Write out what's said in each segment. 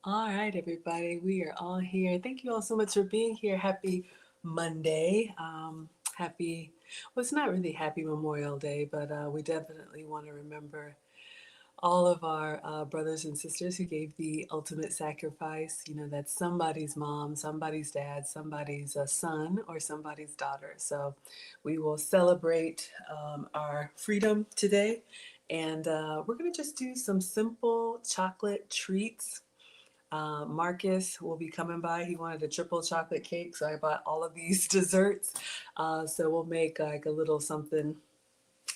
All right, everybody, we are all here. Thank you all so much for being here. Happy Monday. Happy, well, it's not really happy Memorial Day, but we definitely want to remember all of our brothers and sisters who gave the ultimate sacrifice. You know, that's somebody's mom, somebody's dad, somebody's son, or somebody's daughter. So we will celebrate our freedom today. And we're going to just do some simple chocolate treats. Marcus will be coming by. He wanted a triple chocolate cake, so I bought all of these desserts. So we'll make like a little something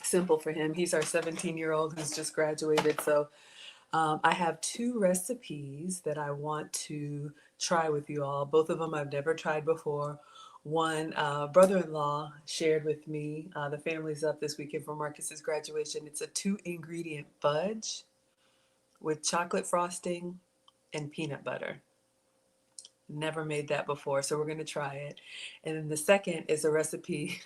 simple for him. He's our 17-year-old who's just graduated. So I have two recipes that I want to try with you all. Both of them I've never tried before. One brother-in-law shared with me. The family's up this weekend for Marcus's graduation. It's a 2-ingredient fudge with chocolate frosting and peanut butter. Never made that before, so we're going to try it. And then the second is a recipe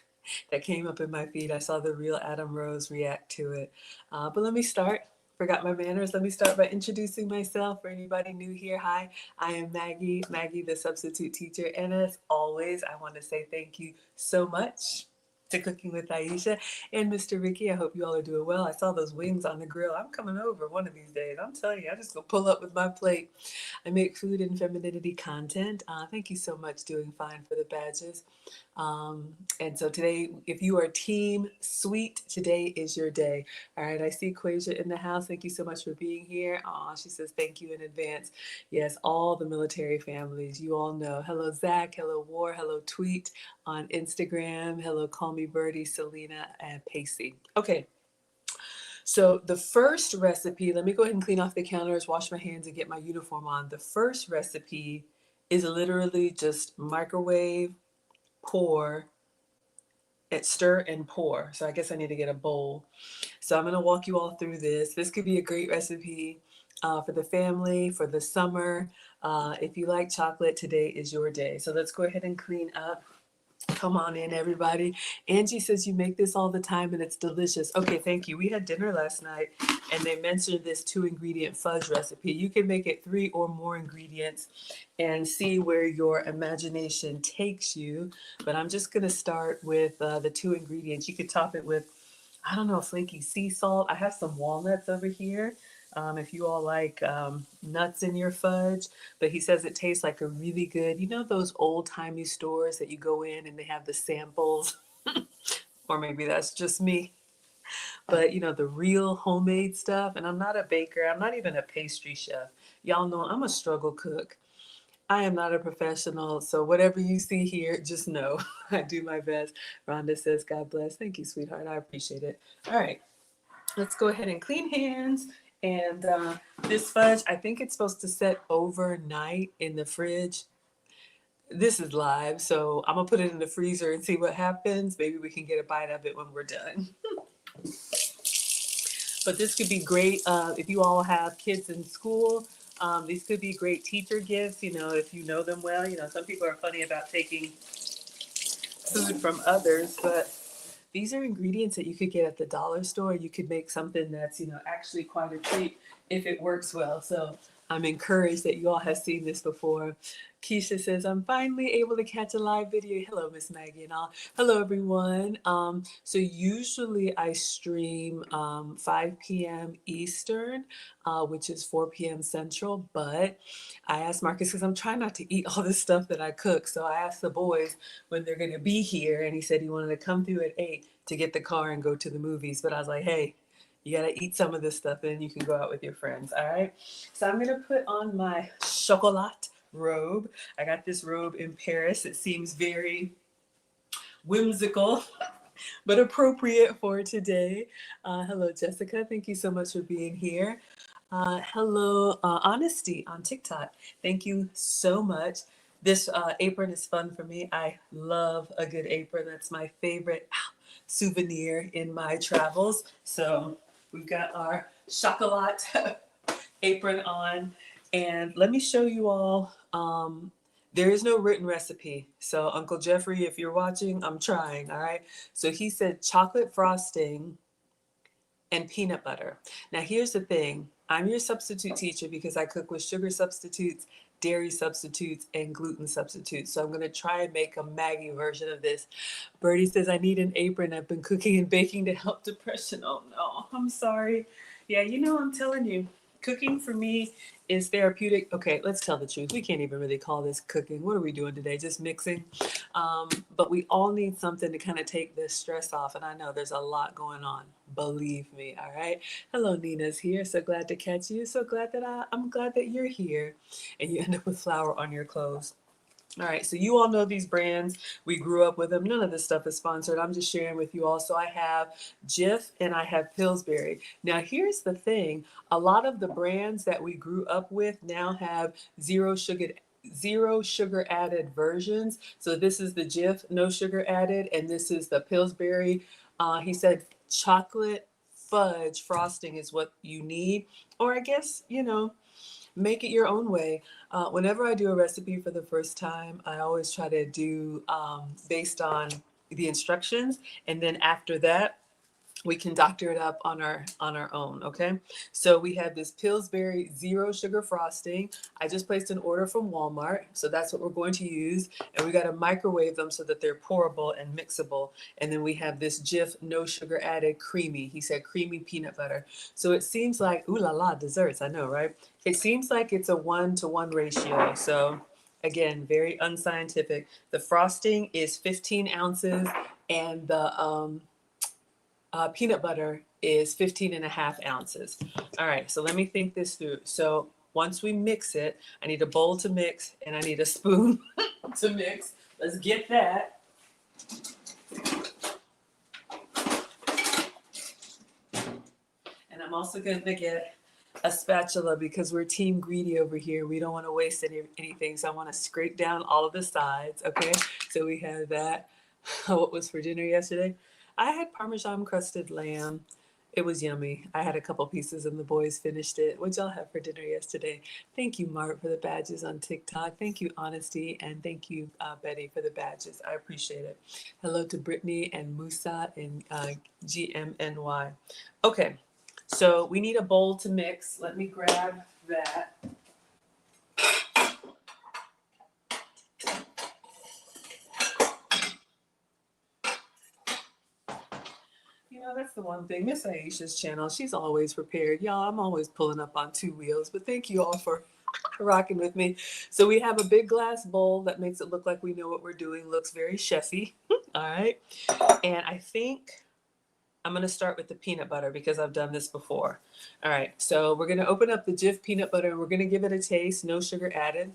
that came up in my feed. I saw the real Adam Rose react to it. But let me start. Forgot my manners. Let me start by introducing myself for anybody new here. Hi, I am Maggie, the substitute teacher. And as always, I want to say thank you so much to Cooking with Aisha and Mr. Ricky. I hope you all are doing well. I saw those wings on the grill. I'm coming over one of these days. I'm telling you, I'm just going to pull up with my plate. I make food and femininity content. Thank you so much, Doing Fine, for the badges. And so today, if you are team sweet, today is your day. All right, I see Quasia in the house. Thank you so much for being here. She says thank you in advance. Yes, all the military families, you all know. Hello, Zach. Hello, War. Hello, Tweet on Instagram. Hello, Call Me Birdie, Selena, and Pacey. Okay. So the first recipe, let me go ahead and clean off the counters, wash my hands, and get my uniform on. The first recipe is literally just microwave, pour, and stir and pour. So I guess I need to get a bowl. So I'm going to walk you all through this. This could be a great recipe for the family, for the summer. If you like chocolate, today is your day. So let's go ahead and clean up. Come on in, everybody. Angie says you make this all the time and it's delicious. Okay, thank you. We had dinner last night and they mentioned this 2-ingredient fudge recipe. You can make it 3 or more ingredients and see where your imagination takes you. But I'm just going to start with the 2 ingredients. You could top it with, I don't know, flaky sea salt. I have some walnuts over here. If you all like nuts in your fudge, but he says it tastes like a really good, you know, those old timey stores that you go in and they have the samples, or maybe that's just me, but you know, the real homemade stuff. And I'm not a baker, I'm not even a pastry chef. Y'all know I'm a struggle cook. I am not a professional, so whatever you see here, just know I do my best. Rhonda says, God bless. Thank you, sweetheart. I appreciate it. All right. Let's go ahead and clean hands. And this fudge, I think it's supposed to set overnight in the fridge. This is live, so I'm gonna put it in the freezer and see what happens. Maybe we can get a bite of it when we're done. But this could be great if you all have kids in school. These could be great teacher gifts, you know, if you know them well. You know, some people are funny about taking food from others, but these are ingredients that you could get at the dollar store. You could make something that's, you know, actually quite a treat if it works well. So I'm encouraged that you all have seen this before. Keisha says, I'm finally able to catch a live video. Hello, Miss Maggie and all. Hello, everyone. So usually I stream 5 p.m. Eastern, which is 4 p.m. Central. But I asked Marcus, because I'm trying not to eat all this stuff that I cook. So I asked the boys when they're going to be here. And he said he wanted to come through at 8 to get the car and go to the movies. But I was like, hey, you got to eat some of this stuff and then you can go out with your friends. All right. So I'm going to put on my chocolat robe. I got this robe in Paris. It seems very whimsical, but appropriate for today. Hello, Jessica. Thank you so much for being here. Hello, Honesty on TikTok. Thank you so much. This apron is fun for me. I love a good apron. That's my favorite souvenir in my travels. So we've got our chocolat apron on. And let me show you all. There is no written recipe. So Uncle Jeffrey, if you're watching, I'm trying. All right. So he said chocolate frosting and peanut butter. Now here's the thing. I'm your substitute teacher because I cook with sugar substitutes, dairy substitutes, and gluten substitutes. So I'm going to try and make a Maggie version of this. Birdie says, I need an apron. I've been cooking and baking to help depression. Oh no, I'm sorry. Yeah, I'm telling you, cooking for me is therapeutic. Okay, let's tell the truth. We can't even really call this cooking. What are we doing today? Just mixing. But we all need something to kind of take this stress off. And I know there's a lot going on. Believe me. All right. Hello, Nina's here. So glad to catch you. So glad that I'm glad that you're here. And you end up with flour on your clothes. All right, so you all know these brands. We grew up with them. None of this stuff is sponsored. I'm just sharing with you all. So I have Jif and I have Pillsbury. Now, here's the thing. A lot of the brands that we grew up with now have zero sugar added versions. So this is the Jif, no sugar added, and this is the Pillsbury. He said chocolate fudge frosting is what you need. Or I guess, make it your own way. Whenever I do a recipe for the first time, I always try to do based on the instructions, and then after that, we can doctor it up on our own. Okay, so we have this Pillsbury zero sugar frosting. I just placed an order from Walmart, so that's what we're going to use, and we got to microwave them so that they're pourable and mixable. And then we have this Jif no sugar added creamy. He said creamy peanut butter. So it seems like ooh la la desserts. I know, right? It seems like it's a 1-to-1 ratio. So again, very unscientific. The frosting is 15 ounces, and the peanut butter is 15 and a half ounces. All right, so let me think this through. So once we mix it, I need a bowl to mix and I need a spoon to mix. Let's get that. And I'm also going to get a spatula because we're team greedy over here. We don't want to waste anything. So I want to scrape down all of the sides. Okay, so we have that. What was for dinner yesterday? I had Parmesan crusted lamb. It was yummy. I had a couple pieces and the boys finished it. What'd y'all have for dinner yesterday? Thank you, Mark, for the badges on TikTok. Thank you, Honesty. And thank you, Betty, for the badges. I appreciate it. Hello to Brittany and Musa and GMNY. Okay, so we need a bowl to mix. Let me grab that. That's the one thing. Miss Aisha'S channel, she's always prepared. Y'all, I'm always pulling up on two wheels, but thank you all for rocking with me. So we have a big glass bowl that makes it look like we know what we're doing. Looks very chefy. All right. And I think I'm going to start with the peanut butter because I've done this before. All right. So we're going to open up the Jif peanut butter and we're going to give it a taste. No sugar added.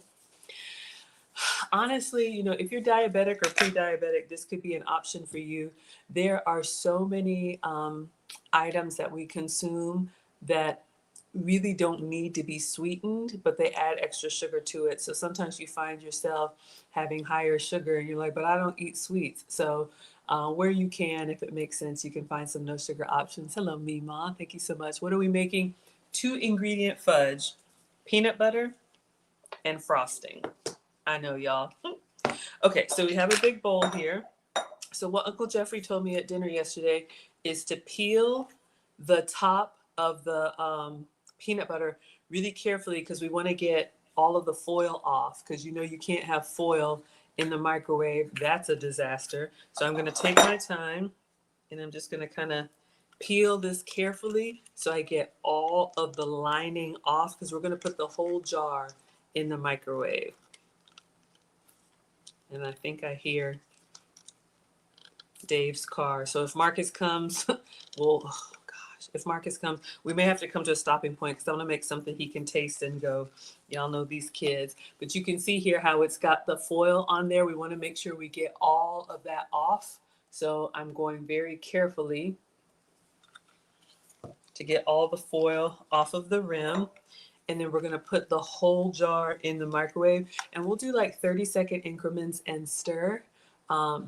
Honestly, if you're diabetic or pre-diabetic, this could be an option for you. There are so many items that we consume that really don't need to be sweetened, but they add extra sugar to it. So sometimes you find yourself having higher sugar and you're like, but I don't eat sweets. So where you can, if it makes sense, you can find some no sugar options. Hello, Mima. Thank you so much. What are we making? 2-ingredient fudge, peanut butter, and frosting. I know, y'all. Okay, so we have a big bowl here. So what Uncle Jeffrey told me at dinner yesterday is to peel the top of the peanut butter really carefully because we want to get all of the foil off because you can't have foil in the microwave. That's a disaster. So I'm going to take my time and I'm just going to kind of peel this carefully so I get all of the lining off because we're going to put the whole jar in the microwave. And I think I hear Dave's car. So if Marcus comes, if Marcus comes, we may have to come to a stopping point because I want to make something he can taste and go, y'all know these kids. But you can see here how it's got the foil on there. We want to make sure we get all of that off. So I'm going very carefully to get all the foil off of the rim. And then we're going to put the whole jar in the microwave. And we'll do like 30-second increments and stir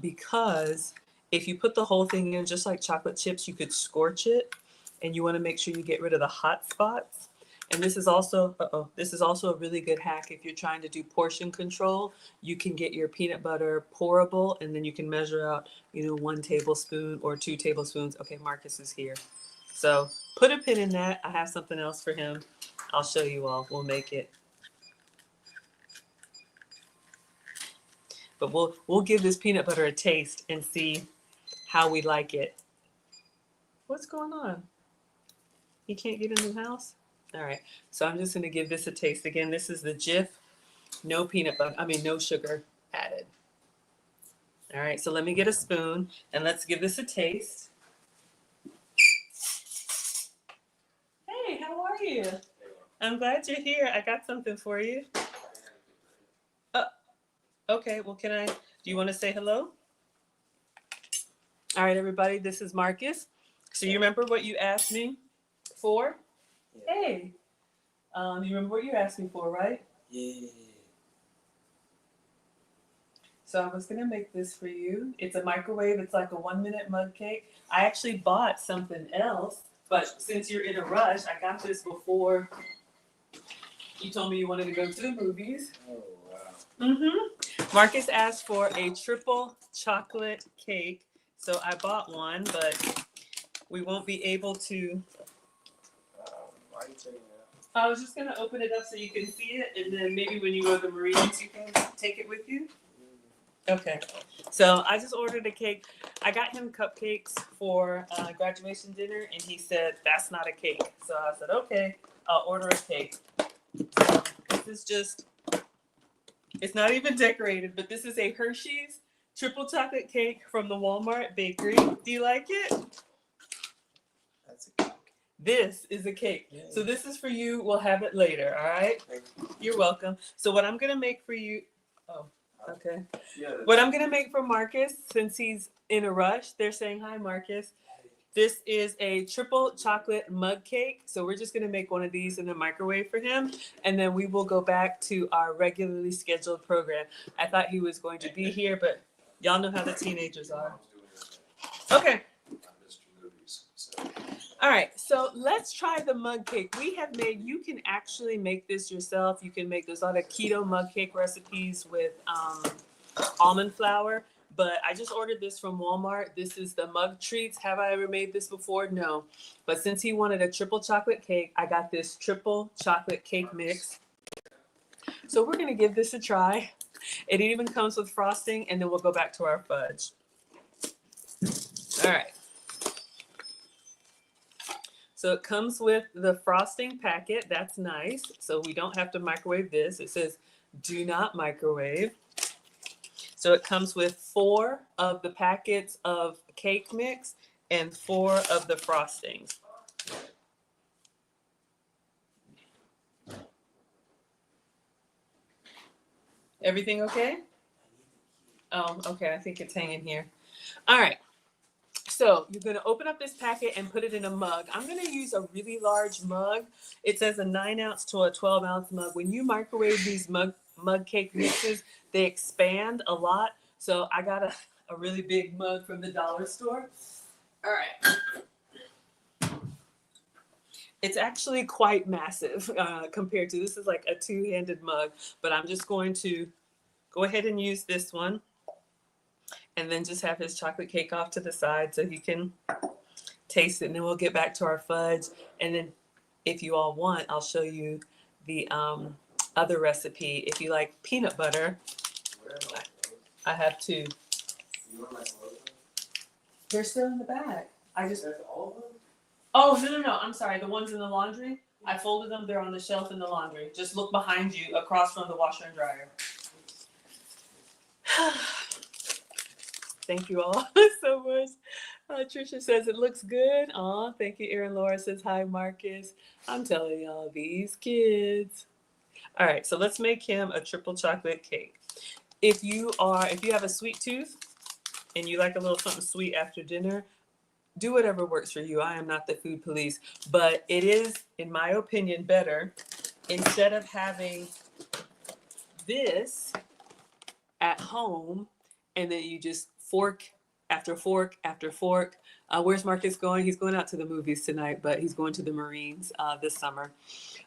because if you put the whole thing in, just like chocolate chips, you could scorch it. And you want to make sure you get rid of the hot spots. And this is also a really good hack if you're trying to do portion control. You can get your peanut butter pourable and then you can measure out, 1 tablespoon or 2 tablespoons. Okay, Marcus is here. So Put a pin in that. I have something else for him. I'll show you all. We'll make it. But we'll give this peanut butter a taste and see how we like it. What's going on? He can't get in the house? All right. So I'm just going to give this a taste. Again, this is the Jif. No peanut butter. No sugar added. All right. So let me get a spoon and let's give this a taste. Hey, how are you? I'm glad you're here. I got something for you. Okay. Well, do you want to say hello? All right, everybody. This is Marcus. So you remember what you asked me for? Yeah. Hey. You remember what you asked me for, right? Yeah. So I was going to make this for you. It's a microwave. It's like a 1-minute mug cake. I actually bought something else, but since you're in a rush, I got this before you told me you wanted to go to the movies. Oh, wow. Mm-hmm. Marcus asked for a triple chocolate cake. So I bought one, but we won't be able to. Why are you taking it out? I was just going to open it up so you can see it, and then maybe when you go to the Marines, you can take it with you. Okay. So I just ordered a cake. I got him cupcakes for graduation dinner, and he said, that's not a cake. So I said, okay, I'll order a cake. So this is just, it's not even decorated, but this is a Hershey's triple chocolate cake from the Walmart bakery. Do you like it? That's a cake. This is a cake. Yeah. So this is for you. We'll have it later. All right. You're welcome. So what I'm going to make for you. Oh, okay. Yeah, what I'm going to make for Marcus, since he's in a rush, they're saying hi, Marcus. This is a triple chocolate mug cake. So we're just going to make one of these in the microwave for him. And then we will go back to our regularly scheduled program. I thought he was going to be here, but y'all know how the teenagers are. Okay. All right. So let's try the mug cake. We have made, you can actually make this yourself. You can make, there's a lot of keto mug cake recipes with almond flour. But I just ordered this from Walmart. This is the Mug Treats. Have I ever made this before? No. But since he wanted a triple chocolate cake, I got this triple chocolate cake mix. So we're going to give this a try. It even comes with frosting, and then we'll go back to our fudge. All right. So it comes with the frosting packet. That's nice. So we don't have to microwave this. It says, do not microwave. So it comes with 4 of the packets of cake mix and 4 of the frostings. Everything okay? Oh, okay. I think it's hanging here. All right. So you're going to open up this packet and put it in a mug. I'm going to use a really large mug. It says a 9-ounce to a 12-ounce mug. When you microwave these mug cake mixes, they expand a lot. So I got a really big mug from the dollar store. All right. It's actually quite massive compared to, this is like a 2-handed mug, but I'm just going to go ahead and use this one. And then just have his chocolate cake off to the side so he can taste it. And then we'll get back to our fudge. And then if you all want, I'll show you the other recipe. If you like peanut butter, I have 2. They're still in the bag. I just... all of them? Oh, no. I'm sorry. The ones in the laundry, I folded them. They're on the shelf in the laundry. Just look behind you across from the washer and dryer. Thank you all so much. Trisha says it looks good. Aw, thank you. Erin Laura says hi, Marcus. I'm telling y'all, these kids. All right, so let's make him a triple chocolate cake. If you have a sweet tooth and you like a little something sweet after dinner, do whatever works for you. I am not the food police, but it is, in my opinion, better instead of having this at home and then you just fork after fork after fork. Where's Marcus going? He's going out to the movies tonight, but he's going to the Marines this summer.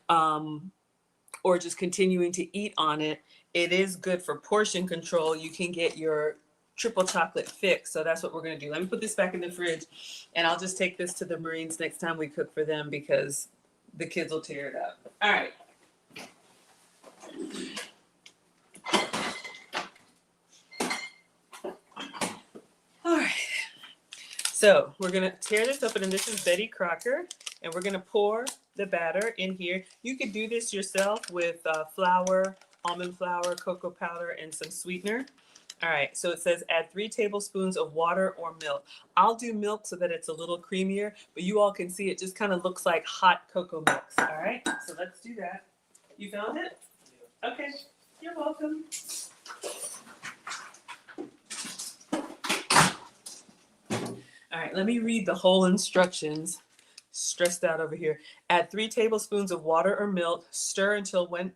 Or just continuing to eat on it. It is good for portion control. You can get your triple chocolate fix. So that's what we're going to do. Let me put this back in the fridge, and I'll just take this to the Marines next time we cook for them because the kids will tear it up. All right. All right. So we're going to tear this open, and this is Betty Crocker, and we're going to pour the batter in here. You could do this yourself with flour, almond flour, cocoa powder, and some sweetener. All right, so it says add 3 tablespoons of water or milk. I'll do milk so that it's a little creamier, but you all can see it just kind of looks like hot cocoa mix. All right, so let's do that. You found it? Okay, you're welcome. All right, let me read the whole instructions. Stressed out over here. Add 3 tablespoons of water or milk, stir until when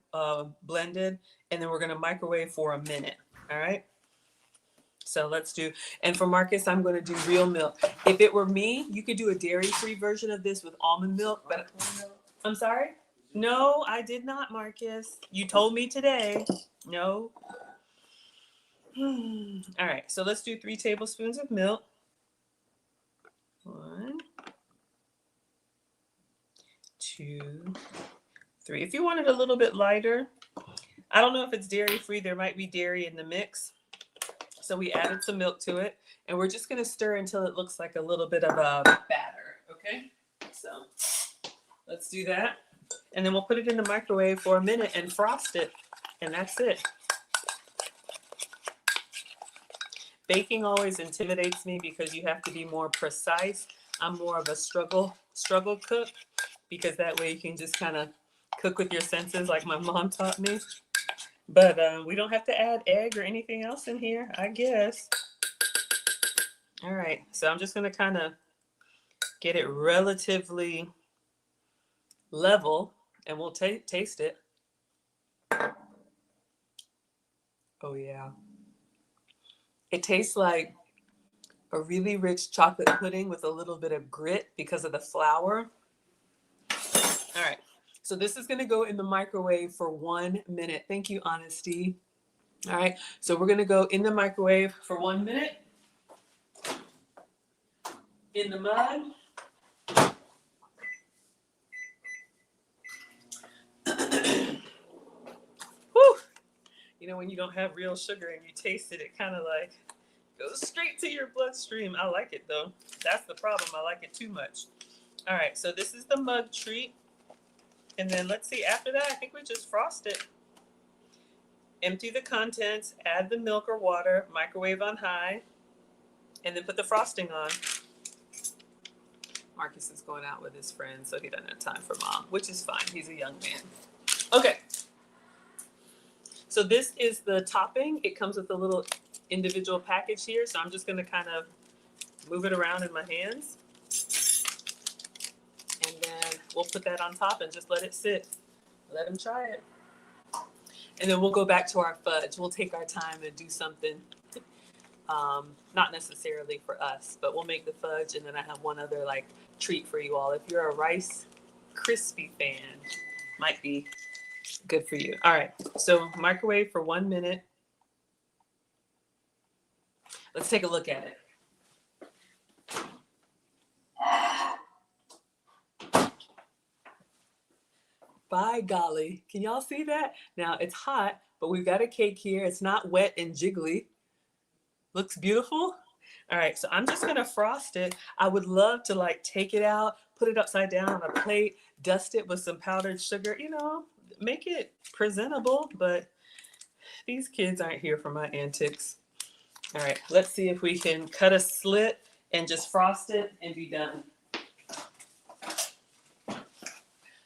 blended, and then we're gonna microwave for a minute. All right. So let's do, and for Marcus, I'm going to do real milk. If it were me, you could do a dairy-free version of this with almond milk, but I'm sorry? No, I did not, Marcus. You told me today. No. All right, so let's do 3 tablespoons of milk. 1, 2, 3. If you want it a little bit lighter, I don't know if it's dairy-free. There might be dairy in the mix. So we added some milk to it, and we're just going to stir until it looks like a little bit of a batter, okay? So let's do that. And then we'll put it in the microwave for a minute and frost it, and that's it. Baking always intimidates me because you have to be more precise. I'm more of a struggle cook because that way you can just kind of cook with your senses like my mom taught me. But we don't have to add egg or anything else in here, I guess. All right, so I'm just going to kind of get it relatively level, and we'll taste it. Oh, yeah. It tastes like a really rich chocolate pudding with a little bit of grit because of the flour. All right. So this is going to go in the microwave for 1 minute. Thank you, Honesty. All right. So we're going to go in the microwave for 1 minute. In the mug. Whew. You know, when you don't have real sugar and you taste it, it kind of like goes straight to your bloodstream. I like it though. That's the problem. I like it too much. All right. So this is the mug treat. And then let's see, after that, I think we just frost it. Empty the contents, add the milk or water, microwave on high, and then put the frosting on. Marcus is going out with his friends, so he doesn't have time for mom, which is fine. He's a young man. Okay. So this is the topping. It comes with a little individual package here, so I'm just going to kind of move it around in my hands. And then we'll put that on top and just let it sit. Let him try it. And then we'll go back to our fudge. We'll take our time and do something, not necessarily for us, but we'll make the fudge. And then I have one other like treat for you all. If you're a Rice Krispie fan, might be good for you. All right, so microwave for 1 minute. Let's take a look at it. By golly, can y'all see that? Now it's hot, but we've got a cake here. It's not wet and jiggly. Looks beautiful. All right, so I'm just gonna frost it. I would love to like take it out, put it upside down on a plate, dust it with some powdered sugar, you know, make it presentable, but these kids aren't here for my antics. All right, let's see if we can cut a slit and just frost it and be done.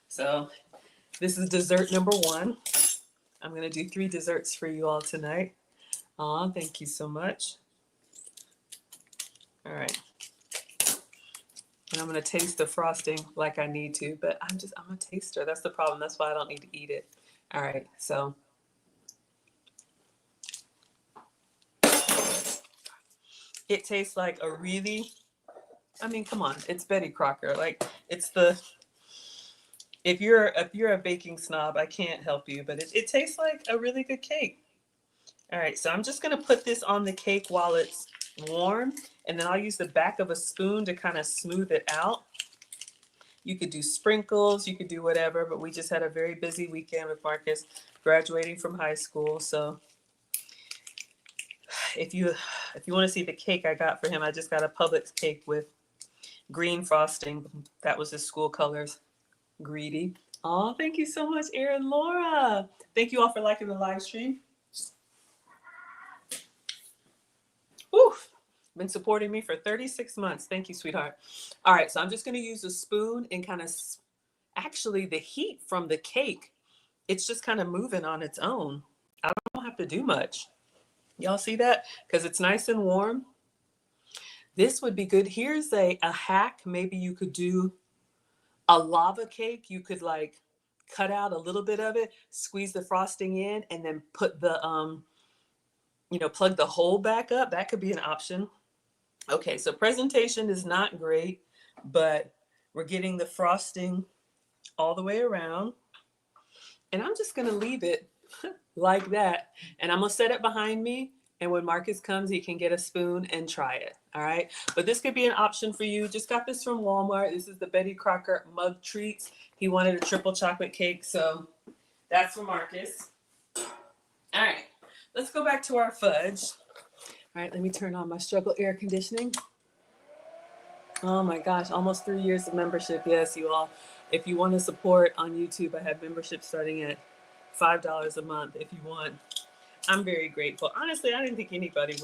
So this is dessert number 1. I'm going to do 3 desserts for you all tonight. Aw, thank you so much. All right. And I'm going to taste the frosting like I need to, but I'm a taster. That's the problem. That's why I don't need to eat it. All right, so. It tastes like a really, I mean, come on, it's Betty Crocker. Like, it's the, if you're a baking snob, I can't help you, but it tastes like a really good cake. All right, so I'm just gonna put this on the cake while it's warm, and then I'll use the back of a spoon to kind of smooth it out. You could do sprinkles, you could do whatever, but we just had a very busy weekend with Marcus graduating from high school. So if you want to see the cake I got for him, I just got a Publix cake with green frosting. That was his school colors. Greedy. Oh, thank you so much, Erin Laura. Thank you all for liking the live stream. Oof. Been supporting me for 36 months. Thank you, sweetheart. All right, so I'm just going to use a spoon and kind of, actually, the heat from the cake, it's just kind of moving on its own. I don't have to do much. Y'all see that? Because it's nice and warm. This would be good. Here's a hack. Maybe you could do a lava cake. You could like cut out a little bit of it, squeeze the frosting in, and then put the, plug the hole back up. That could be an option. Okay, so presentation is not great, but we're getting the frosting all the way around. And I'm just gonna leave it like that. And I'm gonna set it behind me. And when Marcus comes, he can get a spoon and try it. All right. But this could be an option for you. Just got this from Walmart. This is the Betty Crocker mug treats. He wanted a triple chocolate cake. So that's for Marcus. All right. Let's go back to our fudge. All right. Let me turn on my struggle air conditioning. Oh my gosh. Almost 3 years of membership. Yes, you all. If you want to support on YouTube, I have membership starting at $5 a month if you want. I'm very grateful. Honestly, I didn't think anybody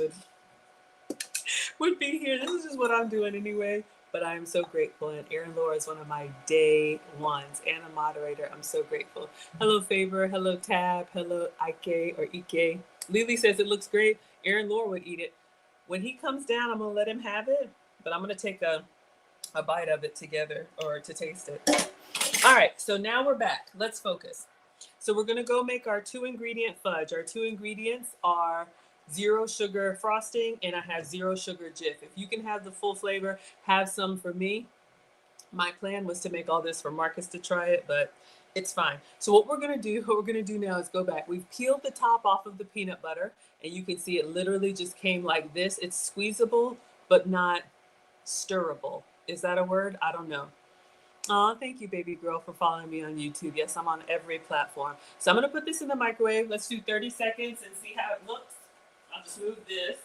would be here. This is just what I'm doing anyway. But I am so grateful. And Erin Laura is one of my day ones and a moderator. I'm so grateful. Hello, Favor. Hello, Tab. Hello, Ike or Ike. Lily says it looks great. Erin Laura would eat it. When he comes down, I'm going to let him have it. But I'm going to take a bite of it together or to taste it. All right. So now we're back. Let's focus. So we're going to go make our 2-ingredient fudge. Our 2 ingredients are 0 sugar frosting, and I have 0 sugar Jif. If you can have the full flavor, have some for me. My plan was to make all this for Marcus to try it, but it's fine. So what we're going to do now is go back. We've peeled the top off of the peanut butter, and you can see it literally just came like this. It's squeezable, but not stirrable. Is that a word? I don't know. Oh, thank you, baby girl, for following me on YouTube. Yes, I'm on every platform. So I'm going to put this in the microwave. Let's do 30 seconds and see how it looks. I'll just move this.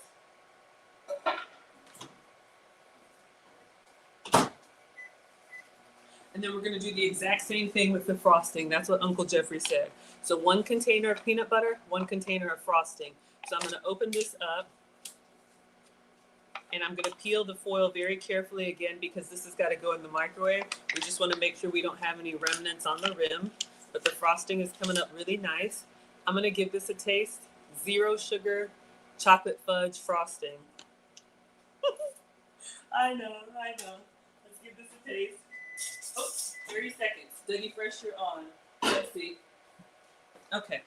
And then we're going to do the exact same thing with the frosting. That's what Uncle Jeffrey said. So 1 container of peanut butter, 1 container of frosting. So I'm going to open this up. And I'm going to peel the foil very carefully again because this has got to go in the microwave. We just want to make sure we don't have any remnants on the rim. But the frosting is coming up really nice. I'm going to give this a taste. 0 sugar chocolate fudge frosting. I know. Let's give this a taste. Oh, 30 seconds. Dougie Fresh, you're on. Let's see. Okay.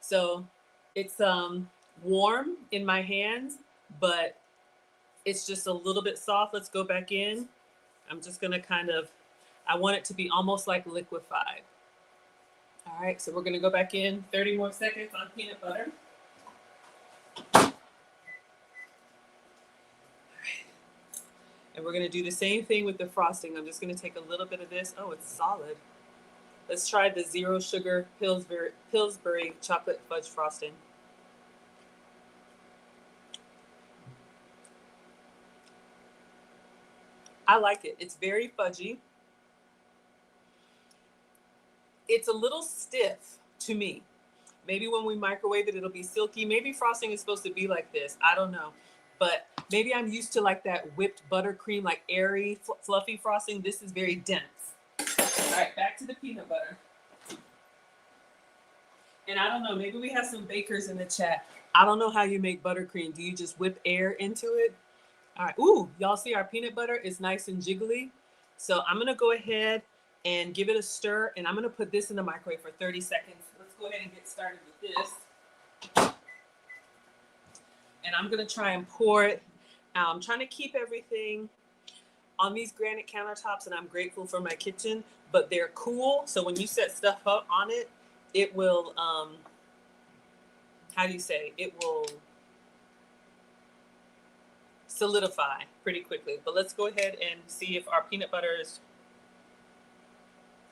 So it's warm in my hands, but it's just a little bit soft. Let's go back in. I'm just going to I want it to be almost like liquefied. All right, so we're going to go back in 30 more seconds on peanut butter. All right. And we're going to do the same thing with the frosting. I'm just going to take a little bit of this. Oh, it's solid. Let's try the 0 sugar Pillsbury chocolate fudge frosting. I like it. It's very fudgy. It's a little stiff to me. Maybe when we microwave it, it'll be silky. Maybe frosting is supposed to be like this. I don't know. But maybe I'm used to like that whipped buttercream, like airy, fluffy frosting. This is very dense. All right, back to the peanut butter. And I don't know, maybe we have some bakers in the chat. I don't know how you make buttercream. Do you just whip air into it? All right. Ooh, y'all see our peanut butter is nice and jiggly. So I'm going to go ahead and give it a stir. And I'm going to put this in the microwave for 30 seconds. Let's go ahead and get started with this. And I'm going to try and pour it. I'm trying to keep everything on these granite countertops. And I'm grateful for my kitchen. But they're cool. So when you set stuff up on it, it will how do you say, it will solidify pretty quickly. But let's go ahead and see if our peanut butter is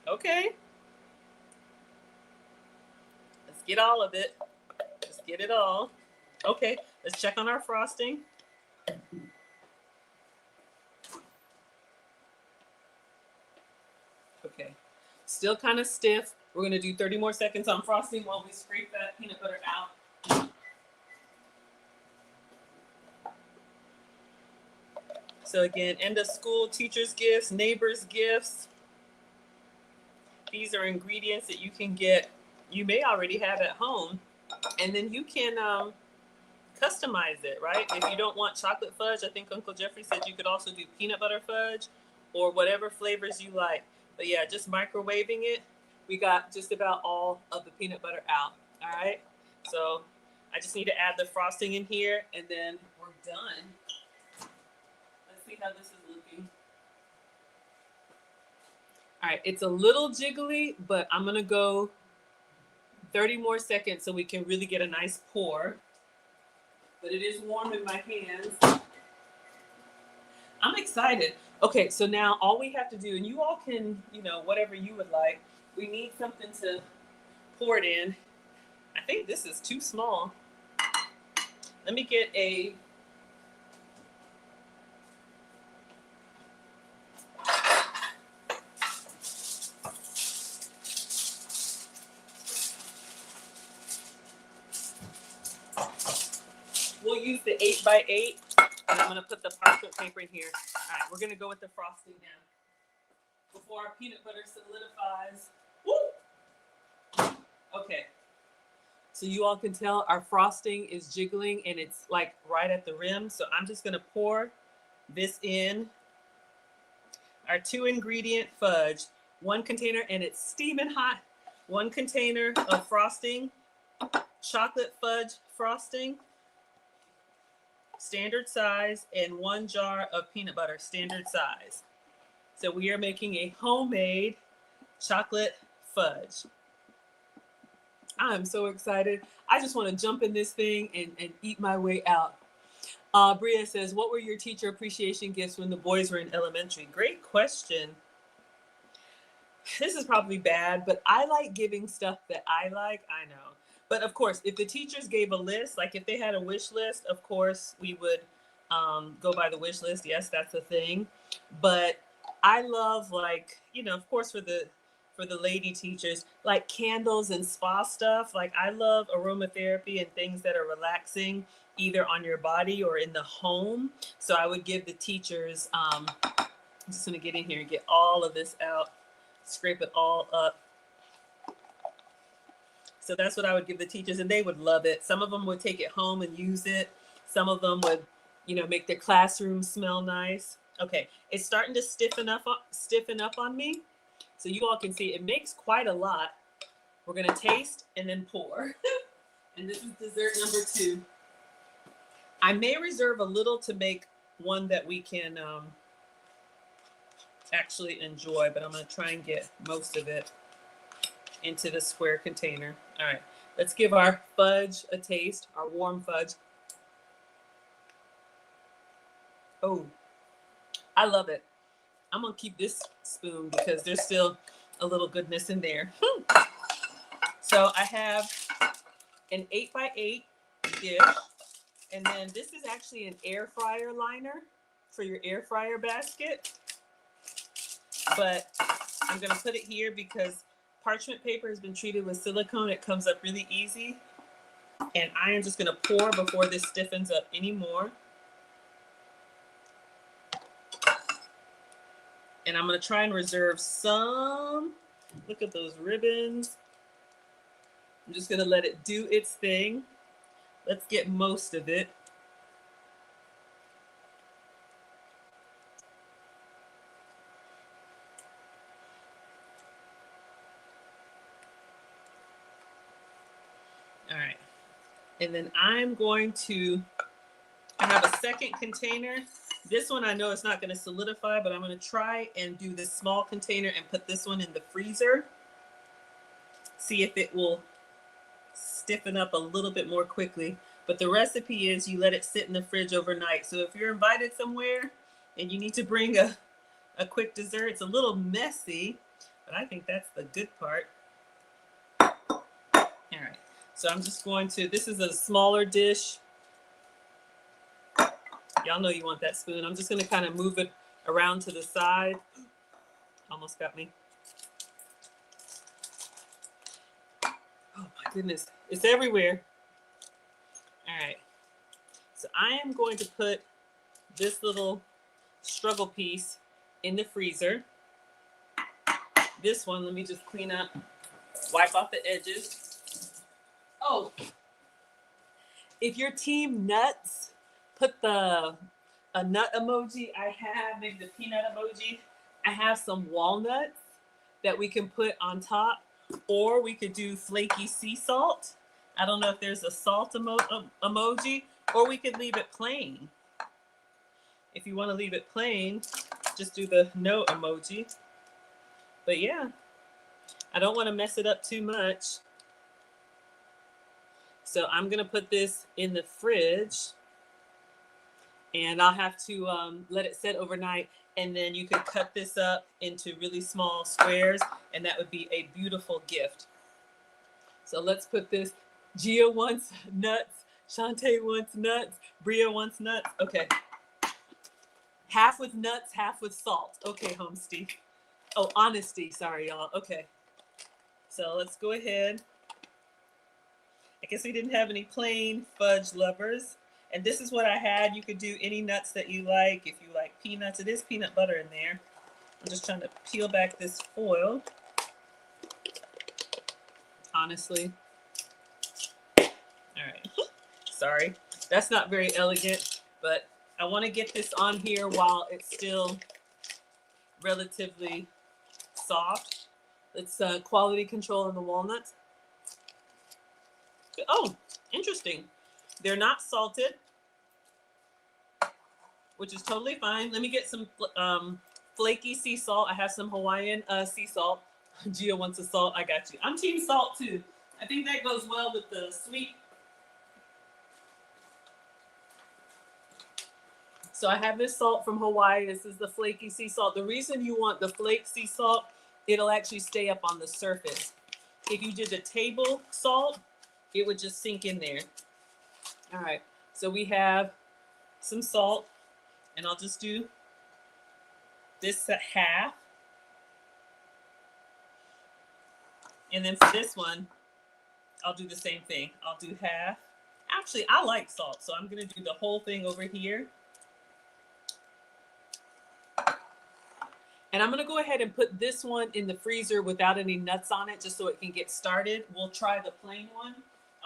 okay. Let's get all of it. Let's get it all. Okay, let's check on our frosting. Okay, still kind of stiff. We're gonna do 30 more seconds on frosting while we scrape that peanut butter out. So again, end of school, teachers' gifts, neighbors' gifts. These are ingredients that you can get, you may already have at home, and then you can customize it, right? If you don't want chocolate fudge, I think Uncle Jeffrey said you could also do peanut butter fudge or whatever flavors you like. But yeah, just microwaving it. We got just about all of the peanut butter out. All right. So I just need to add the frosting in here and then we're done. Let's see how this is looking. All right. It's a little jiggly, but I'm going to go 30 more seconds so we can really get a nice pour. But it is warm in my hands. I'm excited. Okay, so now all we have to do, and you all can, whatever you would like. We need something to pour it in. I think this is too small. Let me get a... We'll use the 8x8, and I'm gonna put the parchment paper in here. All right, we're gonna go with the frosting now. Before our peanut butter solidifies. Woo! Okay. So you all can tell our frosting is jiggling and it's like right at the rim. So I'm just gonna pour this in. Our 2-ingredient fudge, 1 container, and it's steaming hot. 1 container of frosting, chocolate fudge frosting, standard size, and 1 jar of peanut butter, standard size. So we are making a homemade chocolate fudge. I'm so excited. I just want to jump in this thing and eat my way out. Bria says, what were your teacher appreciation gifts when the boys were in elementary? Great question. This is probably bad, but I like giving stuff that I like. I know. But of course, if the teachers gave a list, like if they had a wish list, of course, we would go by the wish list. Yes, that's a thing. But I love, like, of course, for the lady teachers, like candles and spa stuff. Like I love aromatherapy and things that are relaxing, either on your body or in the home. So I would give the teachers, I'm just gonna get in here and get all of this out, scrape it all up. So that's what I would give the teachers, and they would love it. Some of them would take it home and use it. Some of them would, make their classroom smell nice. Okay, it's starting to stiffen up on me. So you all can see it makes quite a lot. We're gonna taste and then pour. And this is dessert number 2. I may reserve a little to make one that we can actually enjoy, but I'm gonna try and get most of it into the square container. All right, let's give our fudge a taste, our warm fudge. Oh, I love it. I'm gonna keep this spoon because there's still a little goodness in there. So I have an 8x8 dish, and then this is actually an air fryer liner for your air fryer basket. But I'm gonna put it here because parchment paper has been treated with silicone. It comes up really easy. And I am just gonna pour before this stiffens up anymore. And I'm gonna try and reserve some. Look at those ribbons. I'm just gonna let it do its thing. Let's get most of it. All right. And then I'm going to, I have a second container. This one I know it's not going to solidify, but I'm going to try and do this small container and put this one in the freezer. See if it will stiffen up a little bit more quickly. But the recipe is you let it sit in the fridge overnight. So if you're invited somewhere and you need to bring a quick dessert, it's a little messy, but I think that's the good part. All right, so I'm just going to, this is a smaller dish. Y'all know you want that spoon. I'm just going to kind of move it around to the side. Almost got me. Oh my goodness, it's everywhere. All right, so I am going to put this little struggle piece in the freezer. This one, let me just clean up, wipe off the edges. Oh, if you're team nuts, put a nut emoji. I have maybe the peanut emoji. I have some walnuts that we can put on top, or we could do flaky sea salt. I don't know if there's a salt emoji, or we could leave it plain. If you want to leave it plain, just do the no emoji. But yeah, I don't want to mess it up too much. So I'm going to put this in the fridge, and I'll have to let it sit overnight. And then you could cut this up into really small squares, and that would be a beautiful gift. So let's put this. Gia wants nuts. Shantae wants nuts. Bria wants nuts. Okay. Half with nuts, half with salt. Okay, Homesty. Oh, honesty. Sorry, y'all. Okay. So let's go ahead. I guess we didn't have any plain fudge lovers. And this is what I had. You could do any nuts that you like. If you like peanuts, it is peanut butter in there. I'm just trying to peel back this foil. Honestly. All right. Sorry. That's not very elegant, but I want to get this on here while it's still relatively soft. It's quality control on the walnuts. Oh, interesting. They're not salted, which is totally fine. Let me get some flaky sea salt. I have some Hawaiian sea salt. Gia wants a salt. I got you. I'm team salt too. I think that goes well with the sweet. So I have this salt from Hawaii. This is the flaky sea salt. The reason you want the flake sea salt, it'll actually stay up on the surface. If you did a table salt, it would just sink in there. All right, so we have some salt, and I'll just do this half. And then for this one, I'll do the same thing. I'll do half. Actually, I like salt, so I'm gonna do the whole thing over here. And I'm gonna go ahead and put this one in the freezer without any nuts on it, just so it can get started. We'll try the plain one.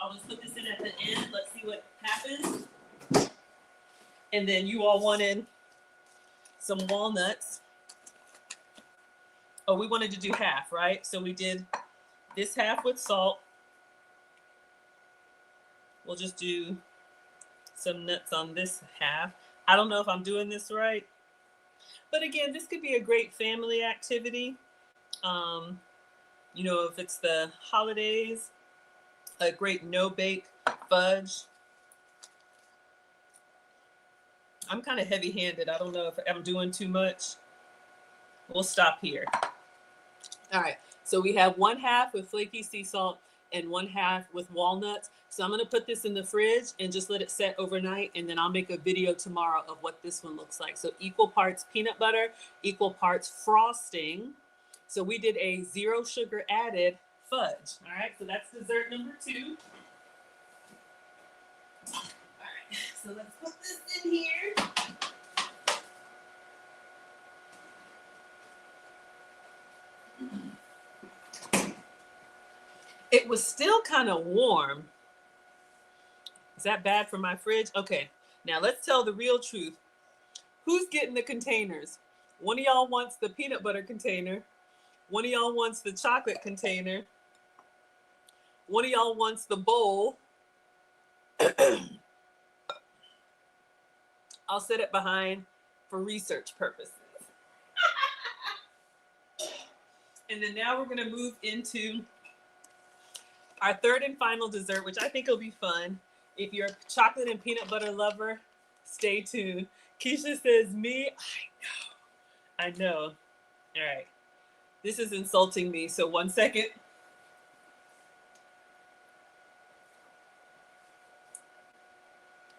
I'll just put this in at the end. Let's see what happens. And then you all wanted some walnuts. Oh, we wanted to do half, right? So we did this half with salt. We'll just do some nuts on this half. I don't know if I'm doing this right. But again, this could be a great family activity. You know, if it's the holidays, a great no-bake fudge. I'm kind of heavy-handed. I don't know if I'm doing too much. We'll stop here. All right, so we have one half with flaky sea salt and one half with walnuts. So I'm gonna put this in the fridge and just let it set overnight, and then I'll make a video tomorrow of what this one looks like. So equal parts peanut butter, equal parts frosting. So we did a 0 sugar added fudge. All right, so that's dessert number 2. All right, so let's put this in here. It was still kind of warm. Is that bad for my fridge? Okay, now let's tell the real truth. Who's getting the containers? One of y'all wants the peanut butter container. One of y'all wants the chocolate container. One of y'all wants the bowl. I'll set it behind for research purposes. And then now we're going to move into Our third and final dessert, which I think will be fun. If you're a chocolate and peanut butter lover, stay tuned. Keisha says, me, I know. All right. This is insulting me. So 1 second.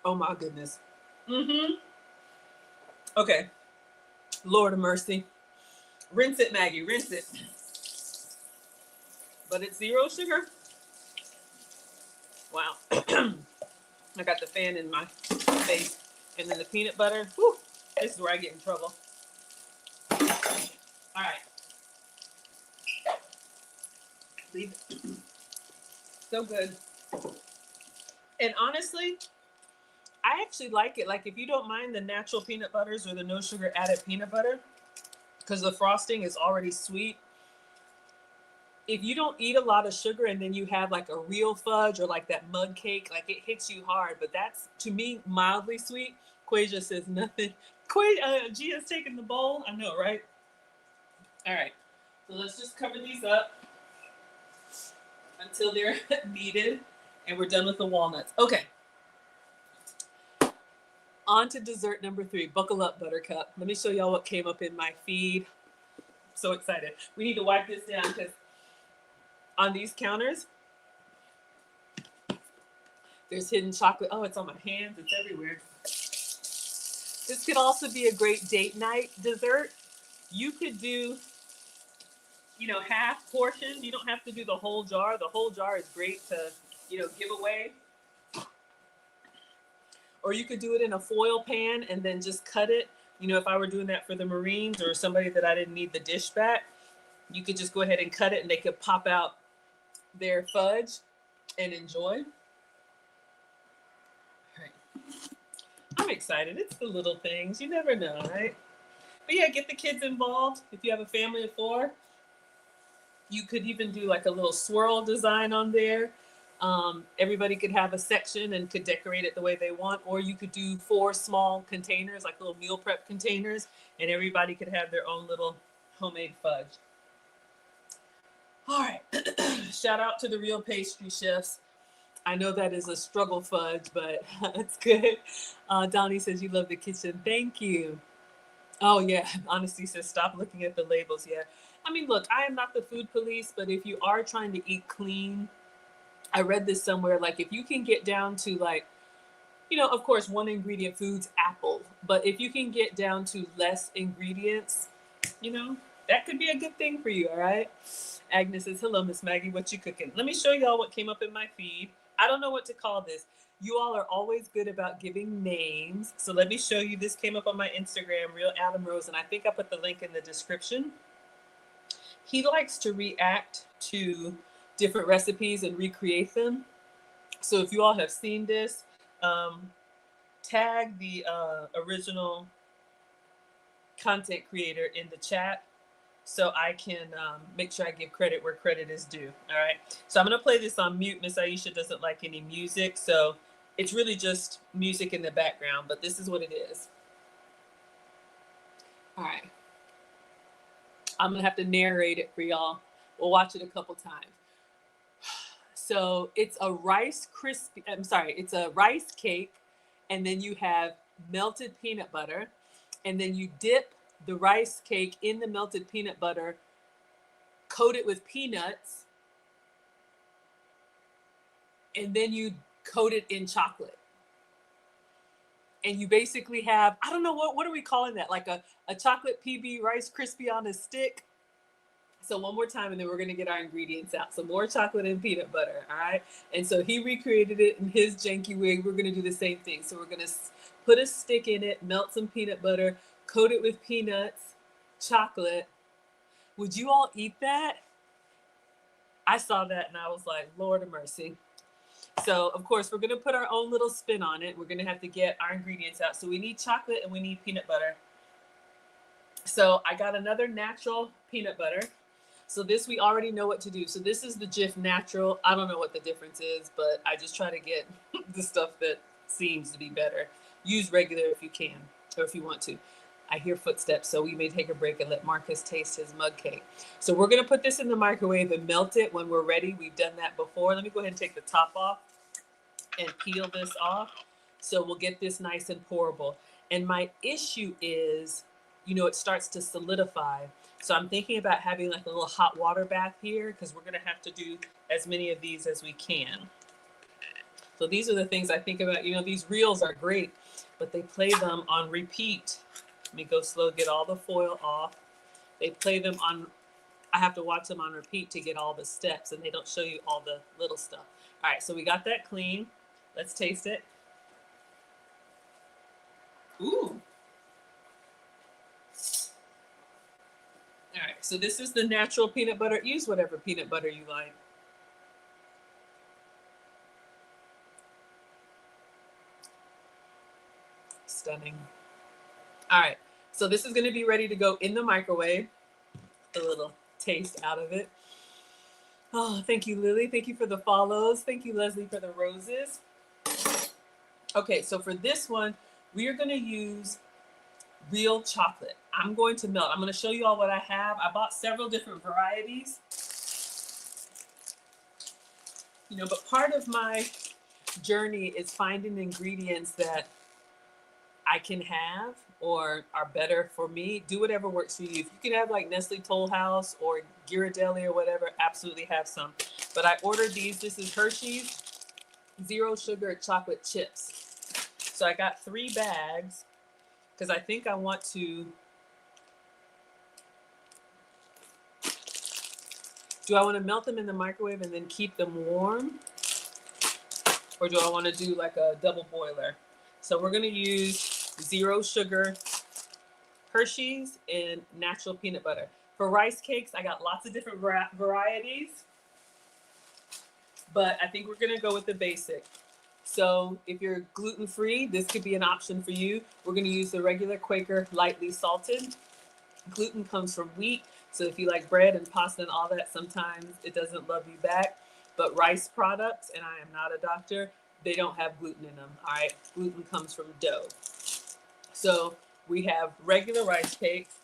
Oh my goodness. Okay. Lord of mercy. Rinse it, Maggie. Rinse it. But it's 0 sugar. Wow. I got the fan in my face. And then the peanut butter. Whew, this is where I get in trouble. All right. Leave it. So good. And honestly, I actually like it. Like, if you don't mind the natural peanut butters or the no sugar added peanut butter, because the frosting is already sweet. If you don't eat a lot of sugar and then you have like a real fudge or like that mug cake, like it hits you hard. But that's, to me, mildly sweet. Quasia says nothing. Gia's taking the bowl. I know, right? All right. So let's just cover these up until they're kneaded. And we're done with the walnuts. Okay. On to dessert number 3. Buckle up, Buttercup. Let me show y'all what came up in my feed. So excited. We need to wipe this down because on these counters, there's hidden chocolate. Oh, it's on my hands. It's everywhere. This could also be a great date night dessert. You could do, half portion. You don't have to do the whole jar. The whole jar is great to, give away. Or you could do it in a foil pan and then just cut it. If I were doing that for the Marines or somebody that I didn't need the dish back, you could just go ahead and cut it and they could pop out their fudge and enjoy. All right. I'm excited. It's the little things. You never know, right? But yeah, get the kids involved. If you have a family of 4, you could even do like a little swirl design on there. Everybody could have a section and could decorate it the way they want, or you could do 4 small containers, like little meal prep containers, and everybody could have their own little homemade fudge. All right. Shout out to the real pastry chefs. I know that is a struggle fudge, but it's good. Donnie says you love the kitchen. Thank you. Oh yeah, Honesty says stop looking at the labels. Yeah. I mean, look, I am not the food police, but if you are trying to eat clean, I read this somewhere, like if you can get down to like, of course, 1 ingredient foods, apple, but if you can get down to less ingredients, that could be a good thing for you, all right? Agnes says, hello, Miss Maggie, what you cooking? Let me show y'all what came up in my feed. I don't know what to call this. You all are always good about giving names. So let me show you. This came up on my Instagram, Real Adam Rose, and I think I put the link in the description. He likes to react to different recipes and recreate them. So if you all have seen this, tag the original content creator in the chat so I can make sure I give credit where credit is due. All right. So I'm going to play this on mute. Miss Aisha doesn't like any music, so it's really just music in the background, but this is what it is. All right. I'm going to have to narrate it for y'all. We'll watch it a couple times. So it's a rice cake, and then you have melted peanut butter, and then you dip the rice cake in the melted peanut butter, coat it with peanuts, and then you coat it in chocolate. And you basically have, I don't know, what are we calling that? Like a chocolate PB Rice Krispie on a stick. So one more time, and then we're going to get our ingredients out. So more chocolate and peanut butter, all right? And so he recreated it in his janky way. We're going to do the same thing. So we're going to put a stick in it, melt some peanut butter, coat it with peanuts, chocolate. Would you all eat that? I saw that and I was like, Lord of mercy. So, of course, we're going to put our own little spin on it. We're going to have to get our ingredients out. So we need chocolate and we need peanut butter. So I got another natural peanut butter. So this, we already know what to do. So this is the Jif Natural. I don't know what the difference is, but I just try to get the stuff that seems to be better. Use regular if you can, or if you want to. I hear footsteps, so we may take a break and let Marcus taste his mug cake. So we're gonna put this in the microwave and melt it when we're ready. We've done that before. Let me go ahead and take the top off and peel this off. So we'll get this nice and pourable. And my issue is, it starts to solidify. So I'm thinking about having like a little hot water bath here because we're gonna have to do as many of these as we can. So these are the things I think about. These reels are great, but they play them on repeat. Let me go slow, get all the foil off. They play them on, I have to watch them on repeat to get all the steps, and they don't show you all the little stuff. All right, so we got that clean. Let's taste it. Ooh. All right, so this is the natural peanut butter. Use whatever peanut butter you like. Stunning. All right, so this is gonna be ready to go in the microwave. A little taste out of it. Oh, thank you, Lily. Thank you for the follows. Thank you, Leslie, for the roses. Okay, so for this one, we are gonna use real chocolate. I'm going to melt. I'm going to show you all what I have. I bought several different varieties. But part of my journey is finding ingredients that I can have or are better for me. Do whatever works for you. If you can have like Nestle Toll House or Ghirardelli or whatever, absolutely have some. But I ordered these. This is Hershey's Zero Sugar Chocolate Chips. So I got 3 bags because I think I want to. Do I want to melt them in the microwave and then keep them warm? Or do I want to do like a double boiler? So we're going to use zero sugar Hershey's and natural peanut butter. For rice cakes, I got lots of different varieties, but I think we're going to go with the basic. So if you're gluten-free, this could be an option for you. We're going to use the regular Quaker lightly salted. Gluten comes from wheat. So if you like bread and pasta and all that, sometimes it doesn't love you back. But rice products, and I am not a doctor, they don't have gluten in them. All right, gluten comes from dough. So we have regular rice cakes,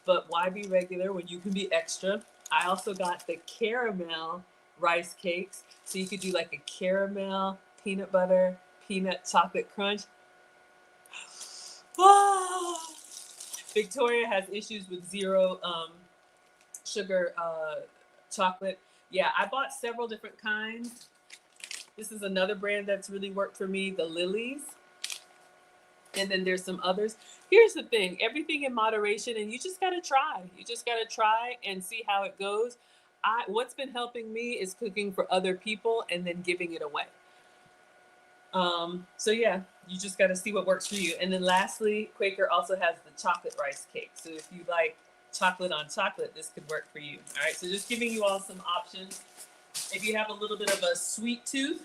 but why be regular when you can be extra? I also got the caramel rice cakes. So you could do like a caramel, peanut butter, peanut chocolate crunch. Wow. Victoria has issues with zero sugar chocolate. Yeah, I bought several different kinds. This is another brand that's really worked for me, the Lilies. And then there's some others. Here's the thing, everything in moderation, and you just gotta try. You just gotta try and see how it goes. What's been helping me is cooking for other people and then giving it away. So yeah, you just gotta see what works for you. And then lastly, Quaker also has the chocolate rice cake. So if you like chocolate on chocolate, this could work for you. All right, so just giving you all some options. If you have a little bit of a sweet tooth,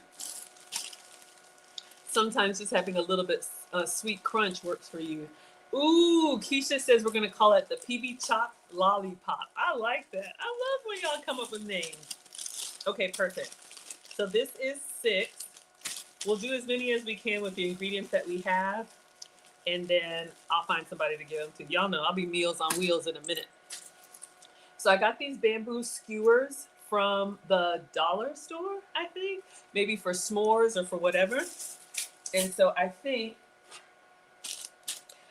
sometimes just having a little bit sweet crunch works for you. Ooh, Keisha says we're gonna call it the PB Chop Lollipop. I like that. I love when y'all come up with names. Okay, perfect. So this is 6. We'll do as many as we can with the ingredients that we have, and then I'll find somebody to give them to. Y'all know I'll be Meals on Wheels in a minute. So I got these bamboo skewers from the dollar store, I think, maybe for s'mores or for whatever. And so I think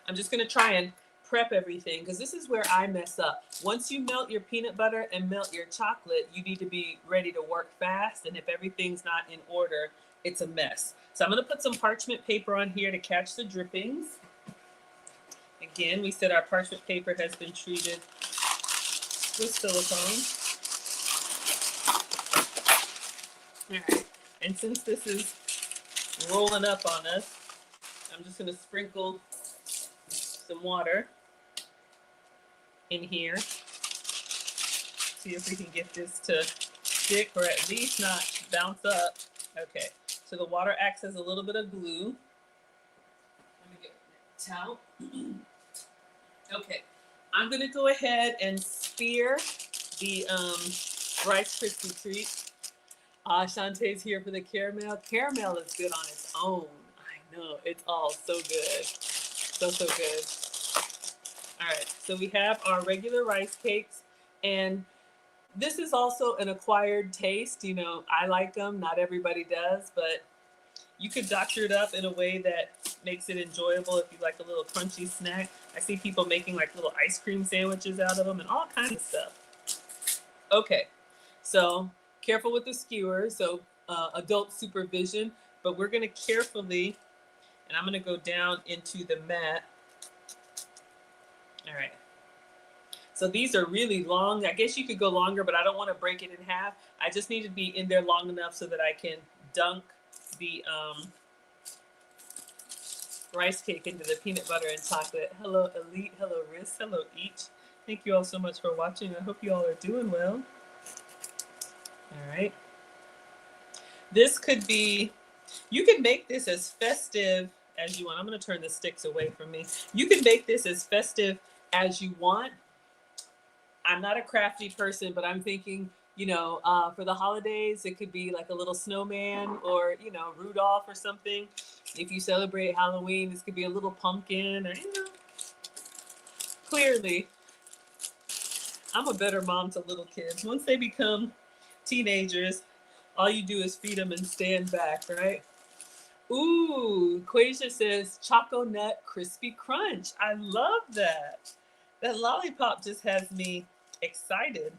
I'm just gonna try and prep everything because this is where I mess up. Once you melt your peanut butter and melt your chocolate, you need to be ready to work fast. And if everything's not in order, it's a mess. So I'm gonna put some parchment paper on here to catch the drippings. Again, we said our parchment paper has been treated with silicone. All right, and since this is rolling up on us, I'm just gonna sprinkle some water in here. See if we can get this to stick or at least not bounce up. Okay, so the water acts as a little bit of glue. Let me get a towel. Okay, I'm gonna go ahead and spear the Rice Krispie treat. Shantae's here for the caramel. Caramel is good on its own. I know, it's all so good. So good. All right, so we have our regular rice cakes, and this is also an acquired taste. You know, I like them. Not everybody does, but you could doctor it up in a way that makes it enjoyable if you like a little crunchy snack. I see people making like little ice cream sandwiches out of them and all kinds of stuff. Okay, so careful with the skewer. So adult supervision, but we're gonna carefully, and I'm gonna go down into the mat. All right. So these are really long. I guess you could go longer, but I don't want to break it in half. I just need to be in there long enough so that I can dunk the rice cake into the peanut butter and chocolate. Hello, Elite. Hello, Riz. Hello, Each. Thank you all so much for watching. I hope you all are doing well. All right. This could be, you can make this as festive as you want. I'm going to turn the sticks away from me. You can make this as festive as you want. I'm not a crafty person, but I'm thinking, you know, for the holidays, it could be like a little snowman or, you know, Rudolph or something. If you celebrate Halloween, this could be a little pumpkin or, you know, clearly, I'm a better mom to little kids. Once they become teenagers, all you do is feed them and stand back, right? Ooh, Quasia says Choco Nut Crispy Crunch. I love that. That lollipop just has me excited.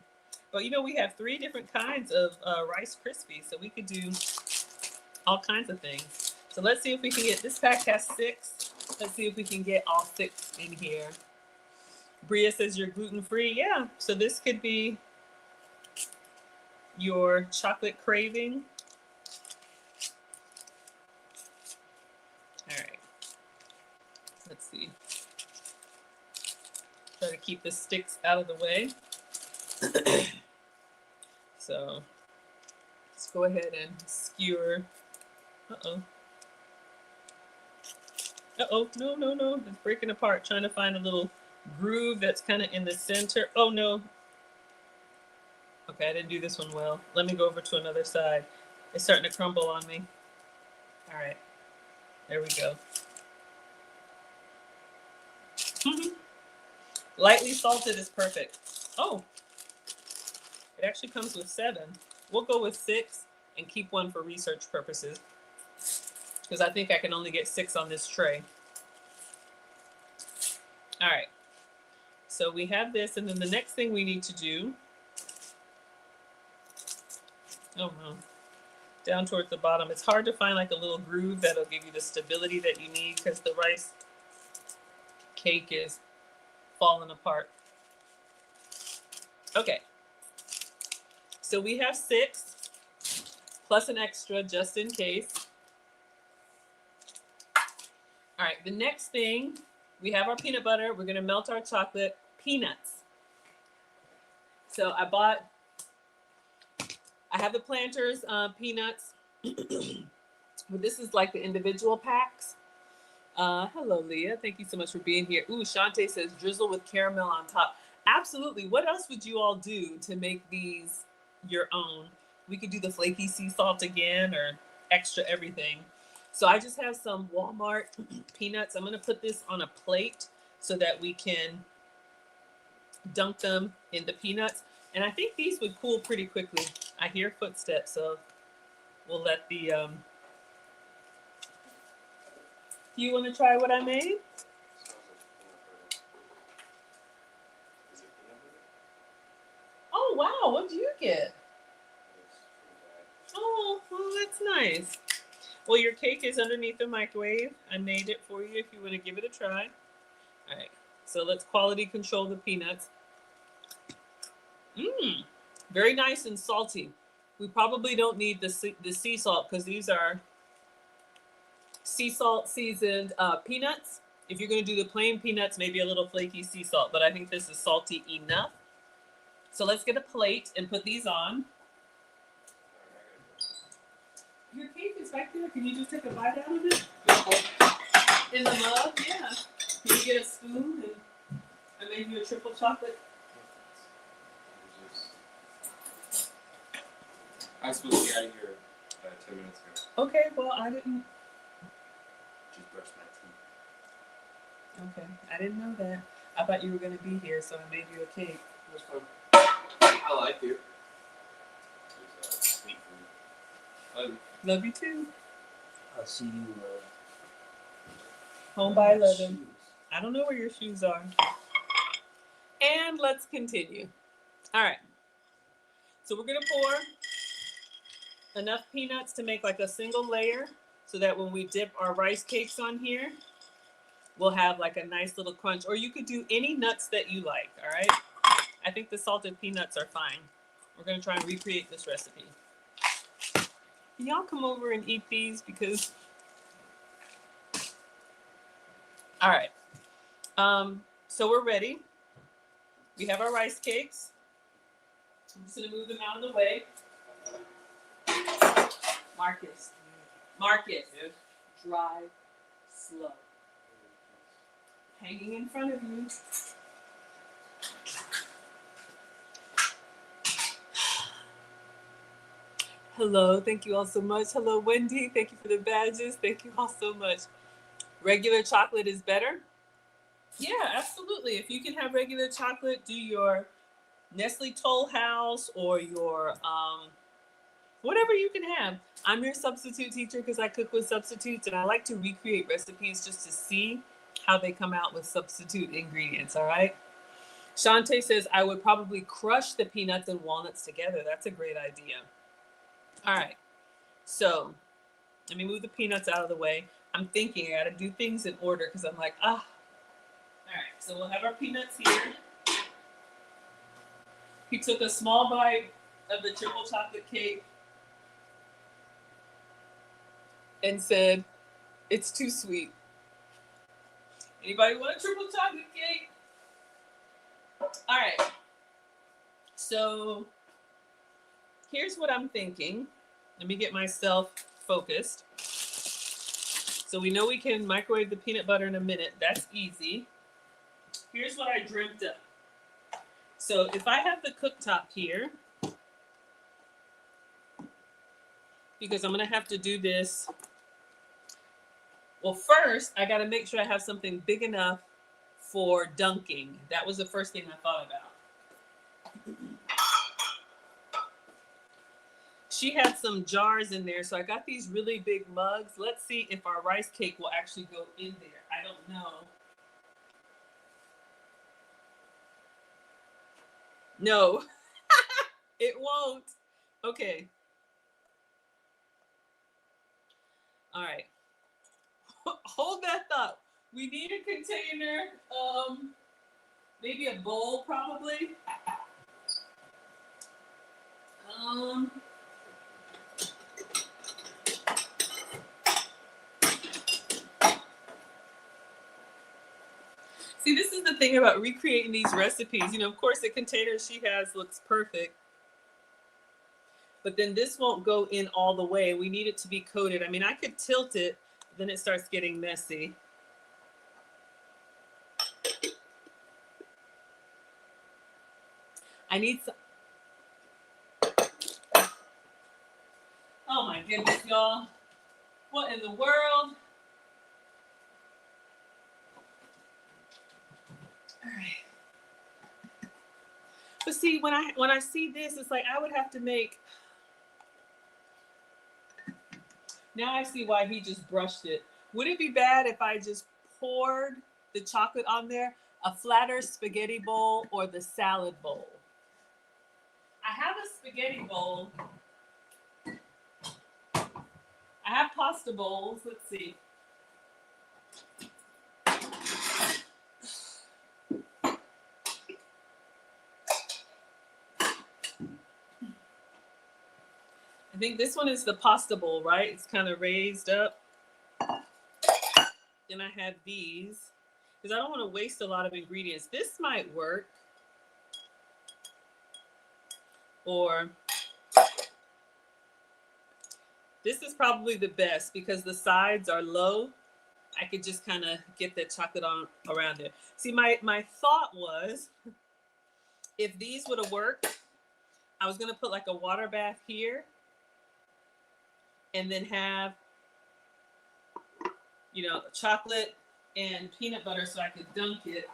But you know, we have 3 different kinds of Rice Krispies, so we could do all kinds of things. So let's see if we can get, this pack has 6. Let's see if we can get all 6 in here. Bria says you're gluten-free. Yeah, so this could be your chocolate craving. All right, let's see. Try to keep the sticks out of the way. So let's go ahead and skewer. Uh-oh. Uh-oh, no, no, no, it's breaking apart. Trying to find a little groove that's kind of in the center. Oh, no. Okay, I didn't do this one well. Let me go over to another side. It's starting to crumble on me. All right, there we go. Lightly salted is perfect. Oh, it actually comes with 7. We'll go with 6 and keep 1 for research purposes, because I think I can only get 6 on this tray. All right, so we have this, and then the next thing we need to do, oh no, down towards the bottom. It's hard to find like a little groove that'll give you the stability that you need, because the rice cake is falling apart. Okay, so we have 6 plus an extra just in case. All right, the next thing, we have our peanut butter. We're gonna melt our chocolate. Peanuts. So I have the Planters peanuts. But this is like the individual packs. Hello, Leah. Thank you so much for being here. Ooh, Shantae says drizzle with caramel on top. Absolutely. What else would you all do to make these your own? We could do the flaky sea salt again, or extra everything. So I just have some Walmart peanuts. I'm going to put this on a plate so that we can dunk them in the peanuts. And I think these would cool pretty quickly. I hear footsteps, so we'll let the... Do you want to try what I made? Oh, wow. What did you get? Oh, well, that's nice. Well, your cake is underneath the microwave. I made it for you if you want to give it a try. All right. So let's quality control the peanuts. Mmm. Very nice and salty. We probably don't need the sea salt, because these are sea salt seasoned peanuts. If you're going to do the plain peanuts, maybe a little flaky sea salt, but I think this is salty enough. So let's get a plate and put these on. Your cake is back there. Can you just take a bite out of it? In the mug? Yeah. Can you get a spoon and I made you a triple chocolate? I'm supposed to be out of here 10 minutes ago. Okay, well, I didn't. Just brushed my teeth. Okay, I didn't know that. I thought you were going to be here, so I made you a cake. That's fun. I like you. It's sweet food. Love you too. I'll see you. Home by 11. shoes. I don't know where your shoes are. And let's continue. All right. So we're going to pour enough peanuts to make like a single layer so that when we dip our rice cakes on here, we'll have like a nice little crunch. Or you could do any nuts that you like, all right? I think the salted peanuts are fine. We're going to try and recreate this recipe. Can y'all come over and eat these? Because, all right. So we're ready. We have our rice cakes. I'm just going to move them out of the way. Marcus. Yes? Drive slow. Hanging in front of you. Hello, thank you all so much. Hello, Wendy. Thank you for the badges. Thank you all so much. Regular chocolate is better? Yeah, absolutely. If you can have regular chocolate, do your Nestle Toll House or your whatever you can have. I'm your substitute teacher because I cook with substitutes, and I like to recreate recipes just to see how they come out with substitute ingredients, all right? Shantae says, I would probably crush the peanuts and walnuts together. That's a great idea. All right, so let me move the peanuts out of the way. I'm thinking I gotta do things in order because I'm like, All right, so we'll have our peanuts here. He took a small bite of the triple chocolate cake and said, it's too sweet. Anybody want a triple chocolate cake? All right, so here's what I'm thinking. Let me get myself focused. So we know we can microwave the peanut butter in a minute. That's easy. Here's what I dreamt up. So if I have the cooktop here, because I'm gonna have to do this. Well, first I gotta make sure I have something big enough for dunking. That was the first thing I thought about. She had some jars in there, so I got these really big mugs. Let's see if our rice cake will actually go in there. I don't know. No, it won't. Okay. All right. Hold that thought. We need a container, maybe a bowl probably. See, this is the thing about recreating these recipes. You know, of course, the container she has looks perfect. But then this won't go in all the way. We need it to be coated. I mean, I could tilt it, then it starts getting messy. I need some. Oh my goodness, y'all. What in the world? All right. But see, when I see this, it's like I would have to make. Now I see why he just brushed it. Would it be bad if I just poured the chocolate on there? A flatter spaghetti bowl or the salad bowl? I have a spaghetti bowl. I have pasta bowls. Let's see. I think this one is the pasta bowl, right? It's kind of raised up. Then I have these because I don't want to waste a lot of ingredients. This might work. Or this is probably the best because the sides are low. I could just kind of get the chocolate on around it. See, my thought was if these would have worked, I was going to put like a water bath here and then have, you know, chocolate and peanut butter so I could dunk it.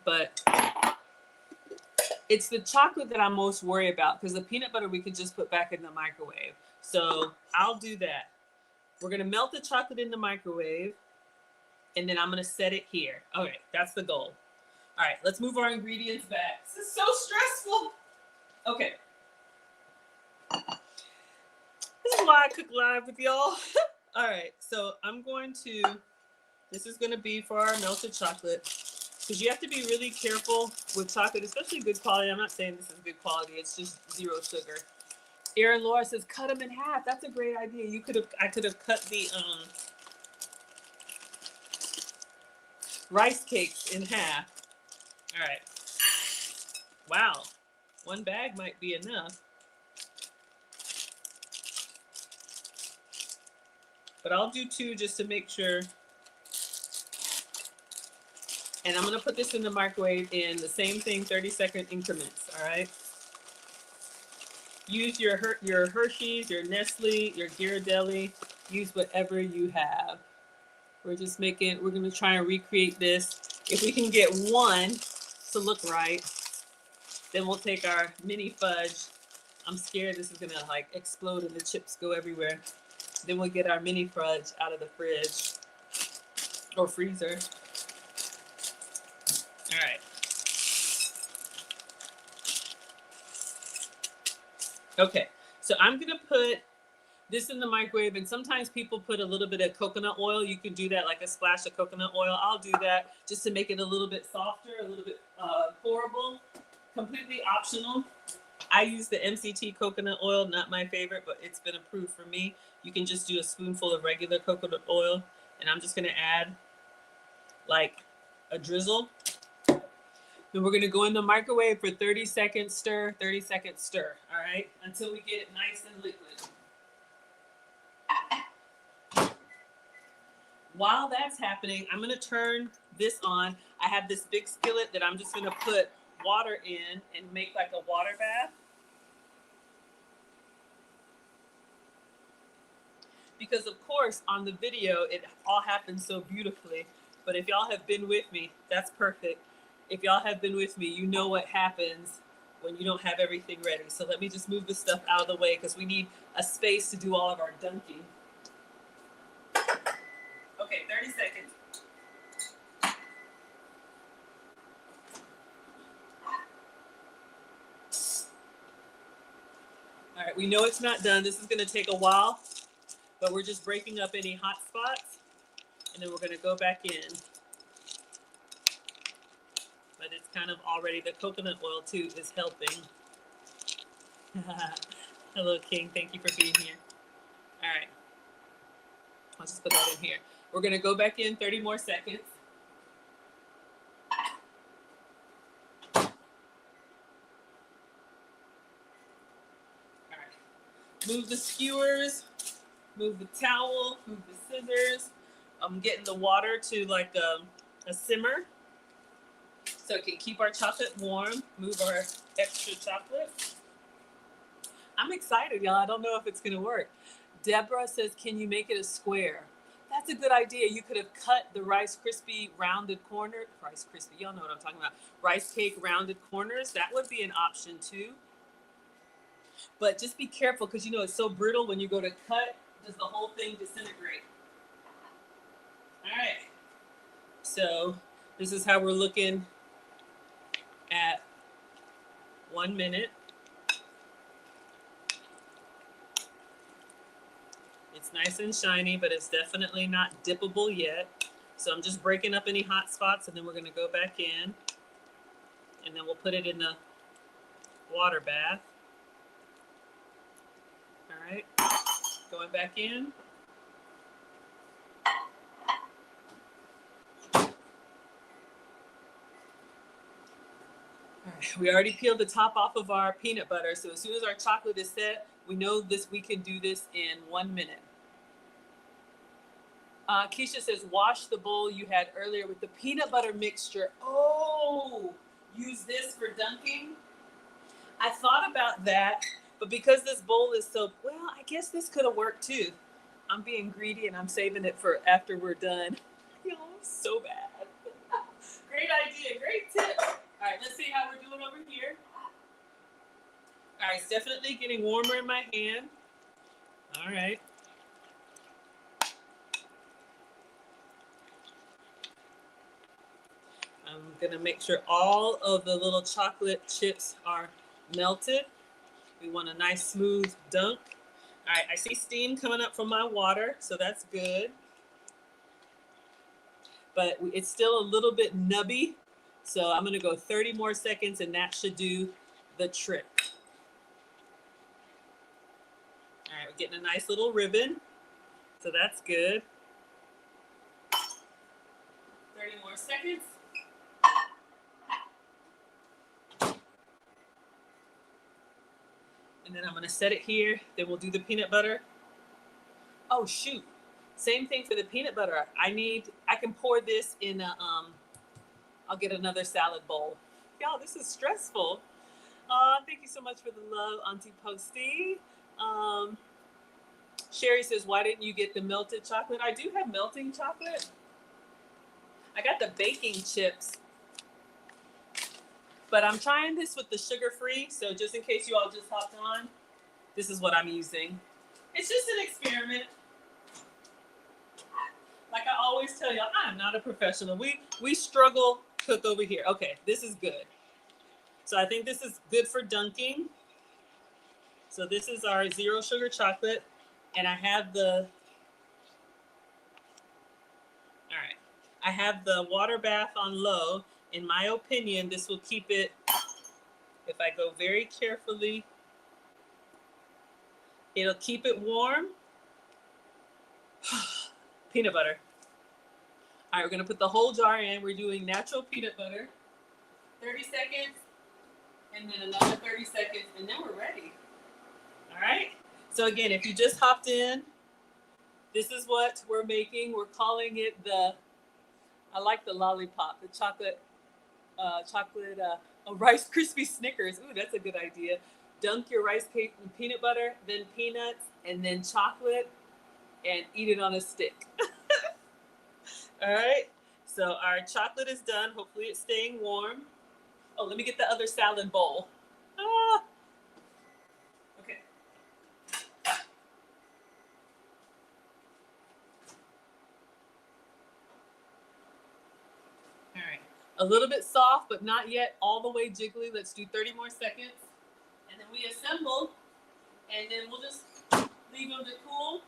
but it's the chocolate that I'm most worried about because the peanut butter we can just put back in the microwave. So I'll do that. We're gonna melt the chocolate in the microwave, and then I'm gonna set it here. Okay, that's the goal. All right, let's move our ingredients back. This is so stressful. Okay. This is why I cook live with y'all. All right, so this is gonna be for our melted chocolate. Because you have to be really careful with chocolate, especially good quality. I'm not saying this is good quality, it's just 0 sugar. Erin Laura says, cut them in half. That's a great idea. I could have cut the rice cakes in half. All right. Wow. 1 bag might be enough. But I'll do 2 just to make sure. And I'm gonna put this in the microwave in the same thing, 30-second increments, all right? Use your Hershey's, your Nestle, your Ghirardelli, use whatever you have. We're gonna try and recreate this. If we can get 1 to look right, then we'll take our mini fudge. I'm scared this is gonna like explode and the chips go everywhere. Then we'll get our mini fudge out of the fridge or freezer. All right. Okay, so I'm gonna put this in the microwave, and sometimes people put a little bit of coconut oil. You can do that, like a splash of coconut oil. I'll do that just to make it a little bit softer, a little bit pourable. Completely optional. I use the MCT coconut oil, not my favorite, but it's been approved for me. You can just do a spoonful of regular coconut oil, and I'm just gonna add like a drizzle. Then we're gonna go in the microwave for 30 seconds, stir, 30 seconds, stir, all right? Until we get it nice and liquid. While that's happening, I'm gonna turn this on. I have this big skillet that I'm just gonna put water in and make like a water bath. Because of course, on the video, it all happens so beautifully. But if y'all have been with me, that's perfect. If y'all have been with me, you know what happens when you don't have everything ready. So let me just move this stuff out of the way because we need a space to do all of our dunking. Okay, 30 seconds. All right, we know it's not done. This is gonna take a while, but we're just breaking up any hot spots, and then we're gonna go back in. But it's kind of already, the coconut oil too is helping. Hello, King, thank you for being here. All right, I'll just put that in here. We're gonna go back in 30 more seconds. All right, move the skewers, move the towel, move the scissors. I'm getting the water to like a simmer so it can keep our chocolate warm, move our extra chocolate. I'm excited, y'all. I don't know if it's gonna work. Deborah says, can you make it a square? That's a good idea. You could have cut the Rice Krispie rounded corner, Rice Krispie, y'all know what I'm talking about. Rice cake rounded corners, that would be an option too. But just be careful because you know it's so brittle when you go to cut, does the whole thing disintegrate? All right, so this is how we're looking at 1 minute. It's nice and shiny, but it's definitely not dippable yet. So I'm just breaking up any hot spots, and then we're gonna go back in, and then we'll put it in the water bath. All right, going back in. All right, we already peeled the top off of our peanut butter, so as soon as our chocolate is set, we know this. We can do this in 1 minute. Keisha says, wash the bowl you had earlier with the peanut butter mixture. Oh, use this for dunking. I thought about that, but because this bowl is so, well, I guess this could have worked too. I'm being greedy and I'm saving it for after we're done. Y'all, so bad. Great idea, great tip. right, it's definitely getting warmer in my hand. All right. I'm gonna make sure all of the little chocolate chips are melted. We want a nice smooth dunk. All right, I see steam coming up from my water, so that's good. But it's still a little bit nubby, so I'm gonna go 30 more seconds and that should do the trick. All right, we're getting a nice little ribbon, so that's good. 30 more seconds. And then I'm gonna set it here. Then we'll do the peanut butter. Oh shoot, same thing for the peanut butter. I can pour this in a, I'll get another salad bowl. Y'all, this is stressful. Thank you so much for the love, Auntie Posty. Sherry says, why didn't you get the melted chocolate? I do have melting chocolate. I got the baking chips. But I'm trying this with the sugar-free, so just in case you all just hopped on, this is what I'm using. It's just an experiment. Like I always tell y'all, I'm not a professional. We struggle cook over here. Okay, this is good. So I think this is good for dunking. So this is our 0 sugar chocolate. And I have the water bath on low. In my opinion, this will keep it, if I go very carefully, it'll keep it warm. Peanut butter. All right, we're gonna put the whole jar in. We're doing natural peanut butter. 30 seconds, and then another 30 seconds, and then we're ready. All right. So again, if you just hopped in, this is what we're making. We're calling it I like the lollipop, the chocolate Rice Krispie Snickers. Ooh, that's a good idea. Dunk your rice cake in peanut butter, then peanuts, and then chocolate, and eat it on a stick. All right. So our chocolate is done. Hopefully it's staying warm. Oh, let me get the other salad bowl. Ah. Okay. All right. A little bit soft, but not yet all the way jiggly. Let's do 30 more seconds. And then we assemble, and then we'll just leave them to cool.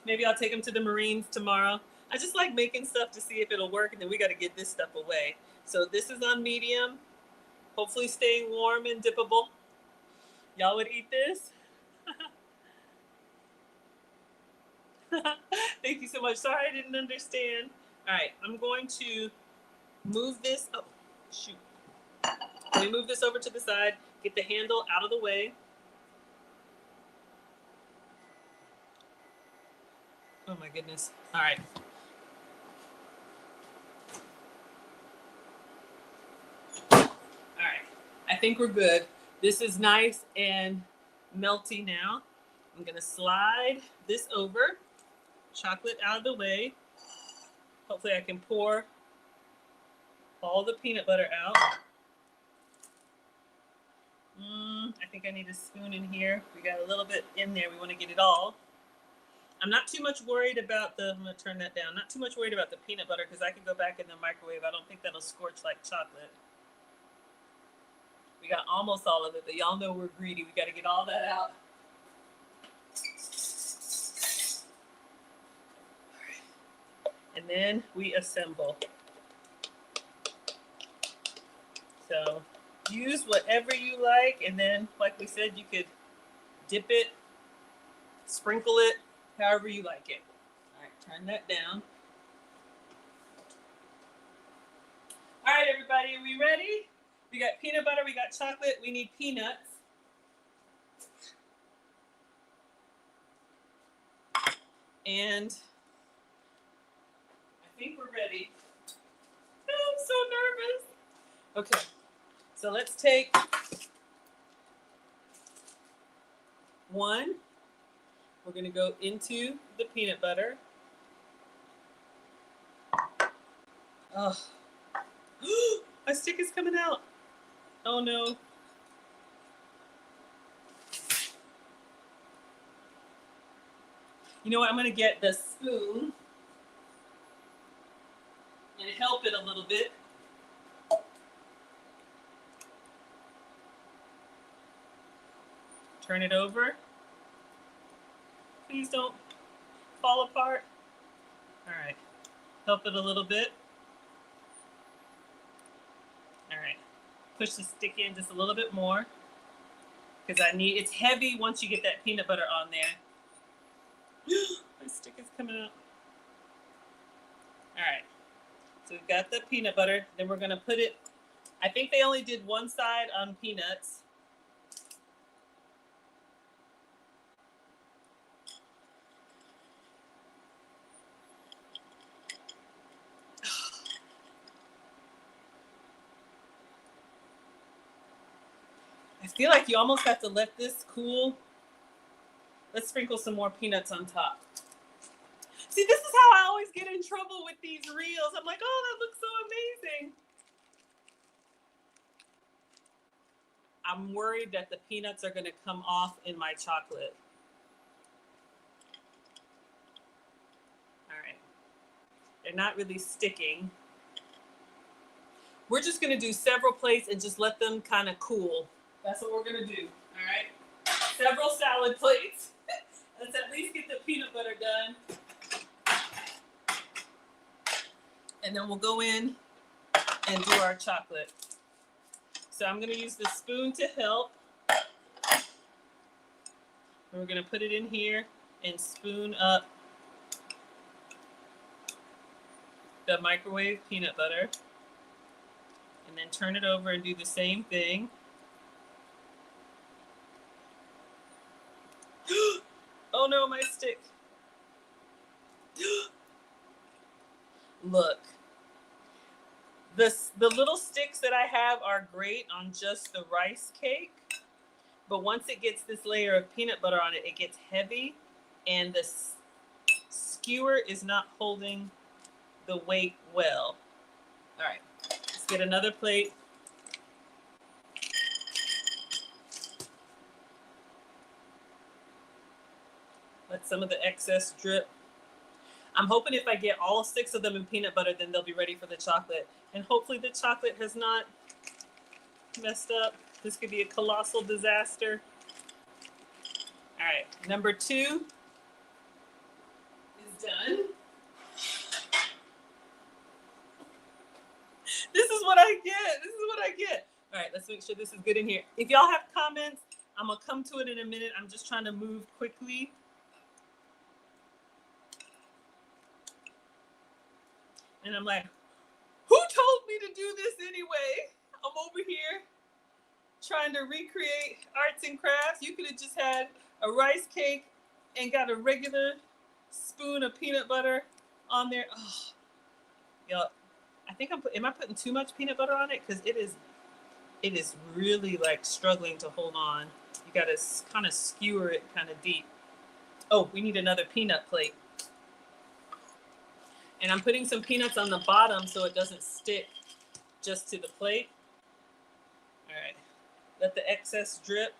Maybe I'll take them to the Marines tomorrow. I just like making stuff to see if it'll work, and then we got to get this stuff away. So this is on medium, hopefully staying warm and dippable. Y'all would eat this? Thank you so much. Sorry I didn't understand. All right, I'm going to move this. Oh, shoot. Let me move this over to the side, get the handle out of the way. Oh my goodness. All right. All right. I think we're good. This is nice and melty now. I'm going to slide this over, chocolate out of the way. Hopefully I can pour all the peanut butter out. I think I need a spoon in here. We got a little bit in there. We want to get it all. I'm not too much worried about I'm going to turn that down. Not too much worried about the peanut butter because I can go back in the microwave. I don't think that'll scorch like chocolate. We got almost all of it, but y'all know we're greedy. We got to get all that out. All right. And then we assemble. So use whatever you like, and then, like we said, you could dip it, sprinkle it, however you like it. All right, turn that down. All right, everybody, are we ready? We got peanut butter, we got chocolate, we need peanuts. And I think we're ready. Oh, I'm so nervous. Okay, so let's take one. We're gonna go into the peanut butter. Oh, my stick is coming out. Oh no. You know what? I'm going to get the spoon and help it a little bit. Turn it over. Please don't fall apart. All right. Help it a little bit. All right. Push the stick in just a little bit more because it's heavy once you get that peanut butter on there. My stick is coming out. All right. So we've got the peanut butter. Then we're going to put it, I think they only did one side on peanuts. I feel like you almost have to let this cool. Let's sprinkle some more peanuts on top. See, this is how I always get in trouble with these reels. I'm like, oh, that looks so amazing. I'm worried that the peanuts are going to come off in my chocolate. All right. They're not really sticking. We're just going to do several plates and just let them kind of cool. That's what we're going to do. All right. Several salad plates. Let's at least get the peanut butter done. And then we'll go in and do our chocolate. So I'm going to use the spoon to help. And we're going to put it in here and spoon up the microwave peanut butter. And then turn it over and do the same thing. Oh no, my stick. Look. The little sticks that I have are great on just the rice cake. But once it gets this layer of peanut butter on it, it gets heavy. And the skewer is not holding the weight well. All right. Let's get another plate. Let some of the excess drip. I'm hoping if I get all 6 of them in peanut butter, then they'll be ready for the chocolate. And hopefully the chocolate has not messed up. This could be a colossal disaster. All right, number 2 is done. This is what I get. This is what I get. All right, let's make sure this is good in here. If y'all have comments, I'm going to come to it in a minute. I'm just trying to move quickly. And I'm like, who told me to do this anyway? I'm over here trying to recreate arts and crafts. You could have just had a rice cake and got a regular spoon of peanut butter on there. Oh, y'all, I think am I putting too much peanut butter on it? Because it is really like struggling to hold on. You got to kind of skewer it kind of deep. Oh, we need another peanut plate. And I'm putting some peanuts on the bottom so it doesn't stick just to the plate. All right. Let the excess drip.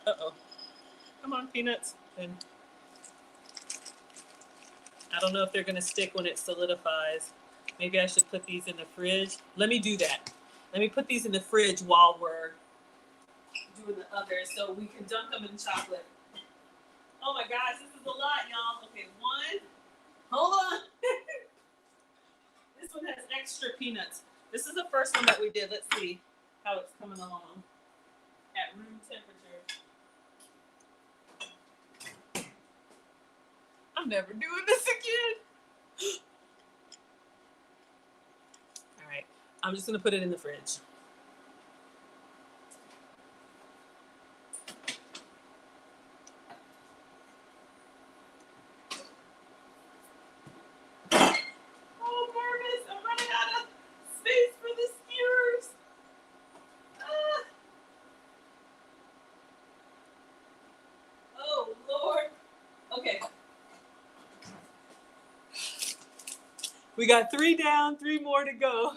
Uh-oh. Come on, peanuts. And I don't know if they're going to stick when it solidifies. Maybe I should put these in the fridge. Let me do that. Let me put these in the fridge while we're doing the others so we can dunk them in chocolate. Oh my gosh, this is a lot, y'all. Okay, 1. Hold on. This one has extra peanuts. This is the first one that we did. Let's see how it's coming along at room temperature. I'm never doing this again. All right, I'm just gonna put it in the fridge. We got 3 down, 3 more to go.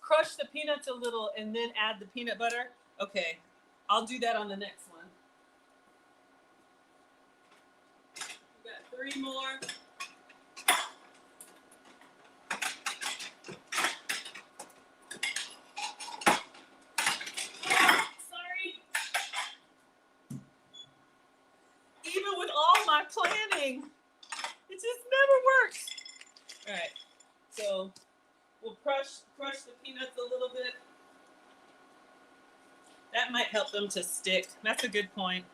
crush the peanuts a little and then add the peanut butter? Okay, I'll do that on the next one. We got 3 more. Sorry. Even with all my planning, it just never works. All right, so we'll crush the peanuts a little bit. That might help them to stick. That's a good point.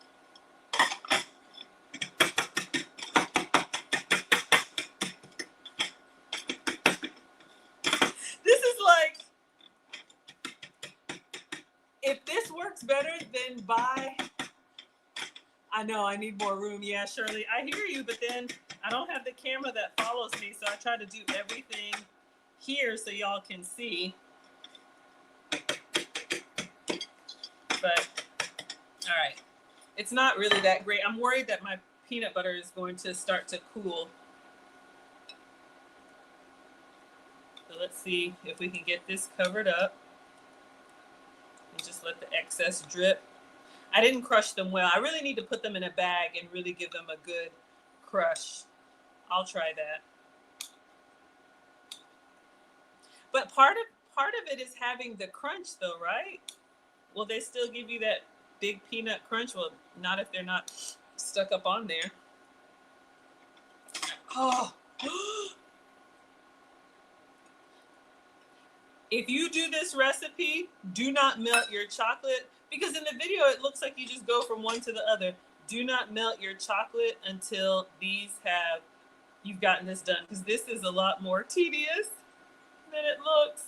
This is like, if this works better, then buy. I know I need more room. Yeah, Shirley, I hear you, but then I don't have the camera that follows me, so I try to do everything here so y'all can see. But, all right. It's not really that great. I'm worried that my peanut butter is going to start to cool. So let's see if we can get this covered up. And just let the excess drip. I didn't crush them well. I really need to put them in a bag and really give them a good crush. I'll try that. But part of it is having the crunch though, right? Will they still give you that big peanut crunch? Well, not if they're not stuck up on there. Oh. If you do this recipe, do not melt your chocolate, because in the video it looks like you just go from one to the other. Do not melt your chocolate until you've gotten this done, because this is a lot more tedious than it looks.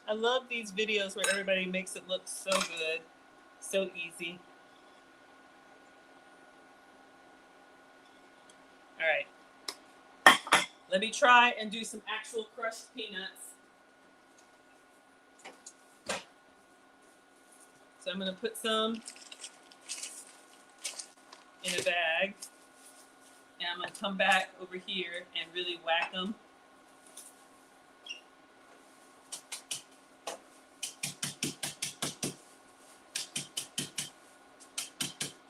I love these videos where everybody makes it look so good, so easy. All right, let me try and do some actual crushed peanuts. So I'm going to put some in a bag, and I'm going to come back over here and really whack them.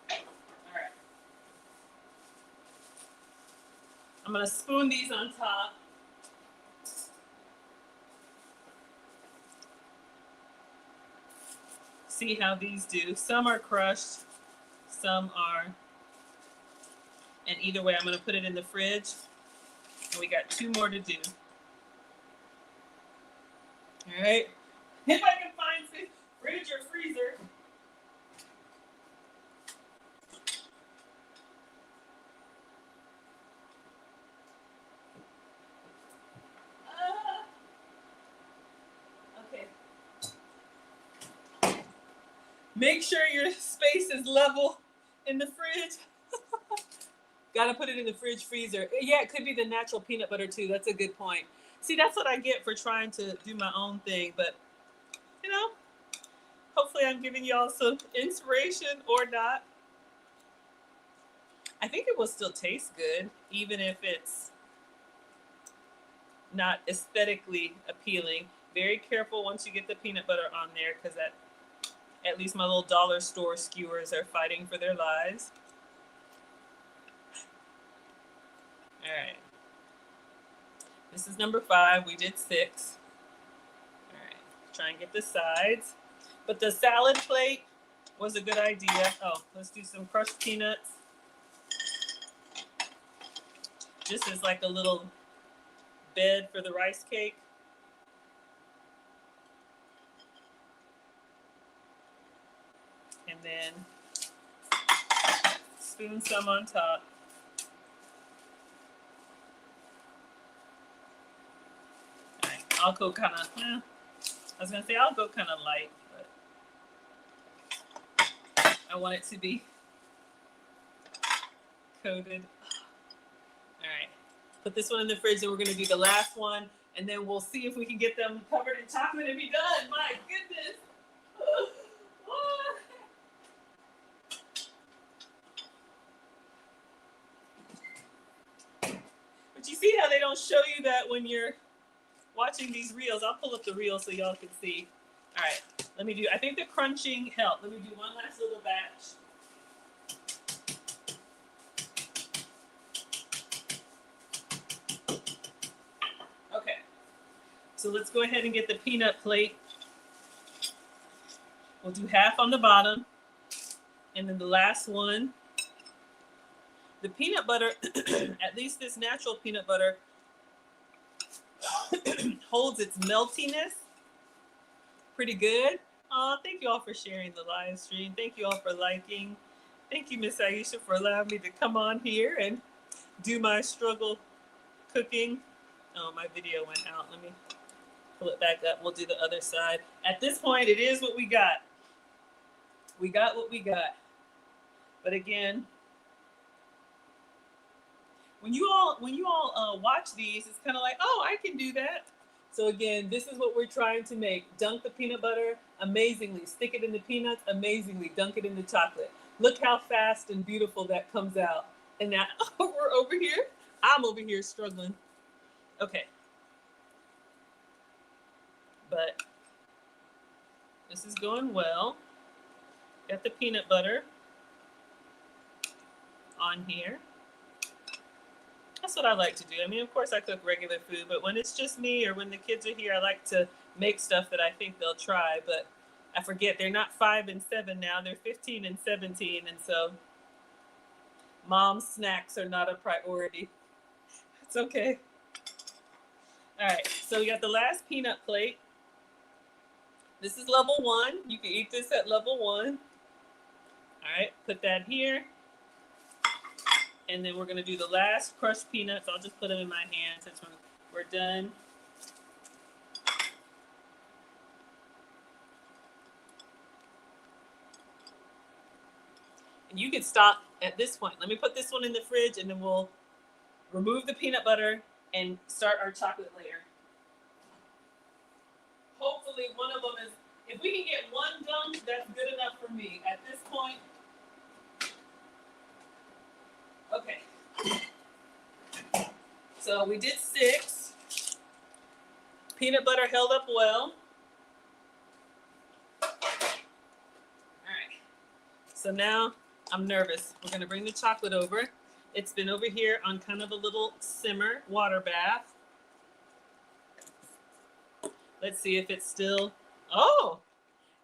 All right. I'm going to spoon these on top. See how these do. Some are crushed, some are. And either way, I'm going to put it in the fridge. And we got 2 more to do. All right. If I can find space, fridge or freezer. Okay. Make sure your space is level in the fridge. Gotta put it in the fridge freezer. Yeah, it could be the natural peanut butter too. That's a good point. See, that's what I get for trying to do my own thing. But, you know, hopefully I'm giving y'all some inspiration or not. I think it will still taste good, even if it's not aesthetically appealing. Very careful once you get the peanut butter on there, because at least my little dollar store skewers are fighting for their lives. All right. This is number 5. We did 6. All right. Try and get the sides. But the salad plate was a good idea. Oh, let's do some crushed peanuts. Just as like a little bed for the rice cake. And then spoon some on top. All right, I'll go kind of, I was going to say I'll go kind of light, but I want it to be coated. All right, put this one in the fridge, and we're going to do the last one, and then we'll see if we can get them covered in chocolate and be done. My goodness. But you see how they don't show you that when you're watching these reels. I'll pull up the reel so y'all can see. All right, let me do, I think the crunching helped. Let me do one last little batch. Okay, so let's go ahead and get the peanut plate. We'll do half on the bottom. And then the last one, the peanut butter, at least this natural peanut butter, holds its meltiness pretty good. Oh, thank you all for sharing the live stream. Thank you all for liking. Thank you, Miss Aisha, for allowing me to come on here and do my struggle cooking. Oh, my video went out. Let me pull it back up. We'll do the other side. At this point, it is what we got. We got what we got. But again, when you all watch these, it's kind of like, oh, I can do that. So again, this is what we're trying to make. Dunk the peanut butter amazingly. Stick it in the peanuts amazingly. Dunk it in the chocolate. Look how fast and beautiful that comes out. And now we're over here. I'm over here struggling. Okay. But this is going well. Got the peanut butter on here. That's what I like to do. I mean, of course I cook regular food, but when it's just me or when the kids are here, I like to make stuff that I think they'll try. But I forget, they're not 5 and 7 now. They're 15 and 17. And so mom's snacks are not a priority. It's okay. All right, so we got the last peanut plate. This is level 1. You can eat this at level 1. All right, put that here. And then we're going to do the last crushed peanuts. I'll just put them in my hand since we're done. And you can stop at this point. Let me put this one in the fridge and then we'll remove the peanut butter and start our chocolate layer. Hopefully one of them is, if we can get one dunk, that's good enough for me at this point. Okay. So we did 6. Peanut butter held up well. All right. So now I'm nervous. We're going to bring the chocolate over. It's been over here on kind of a little simmer water bath. Let's see if it's still, oh,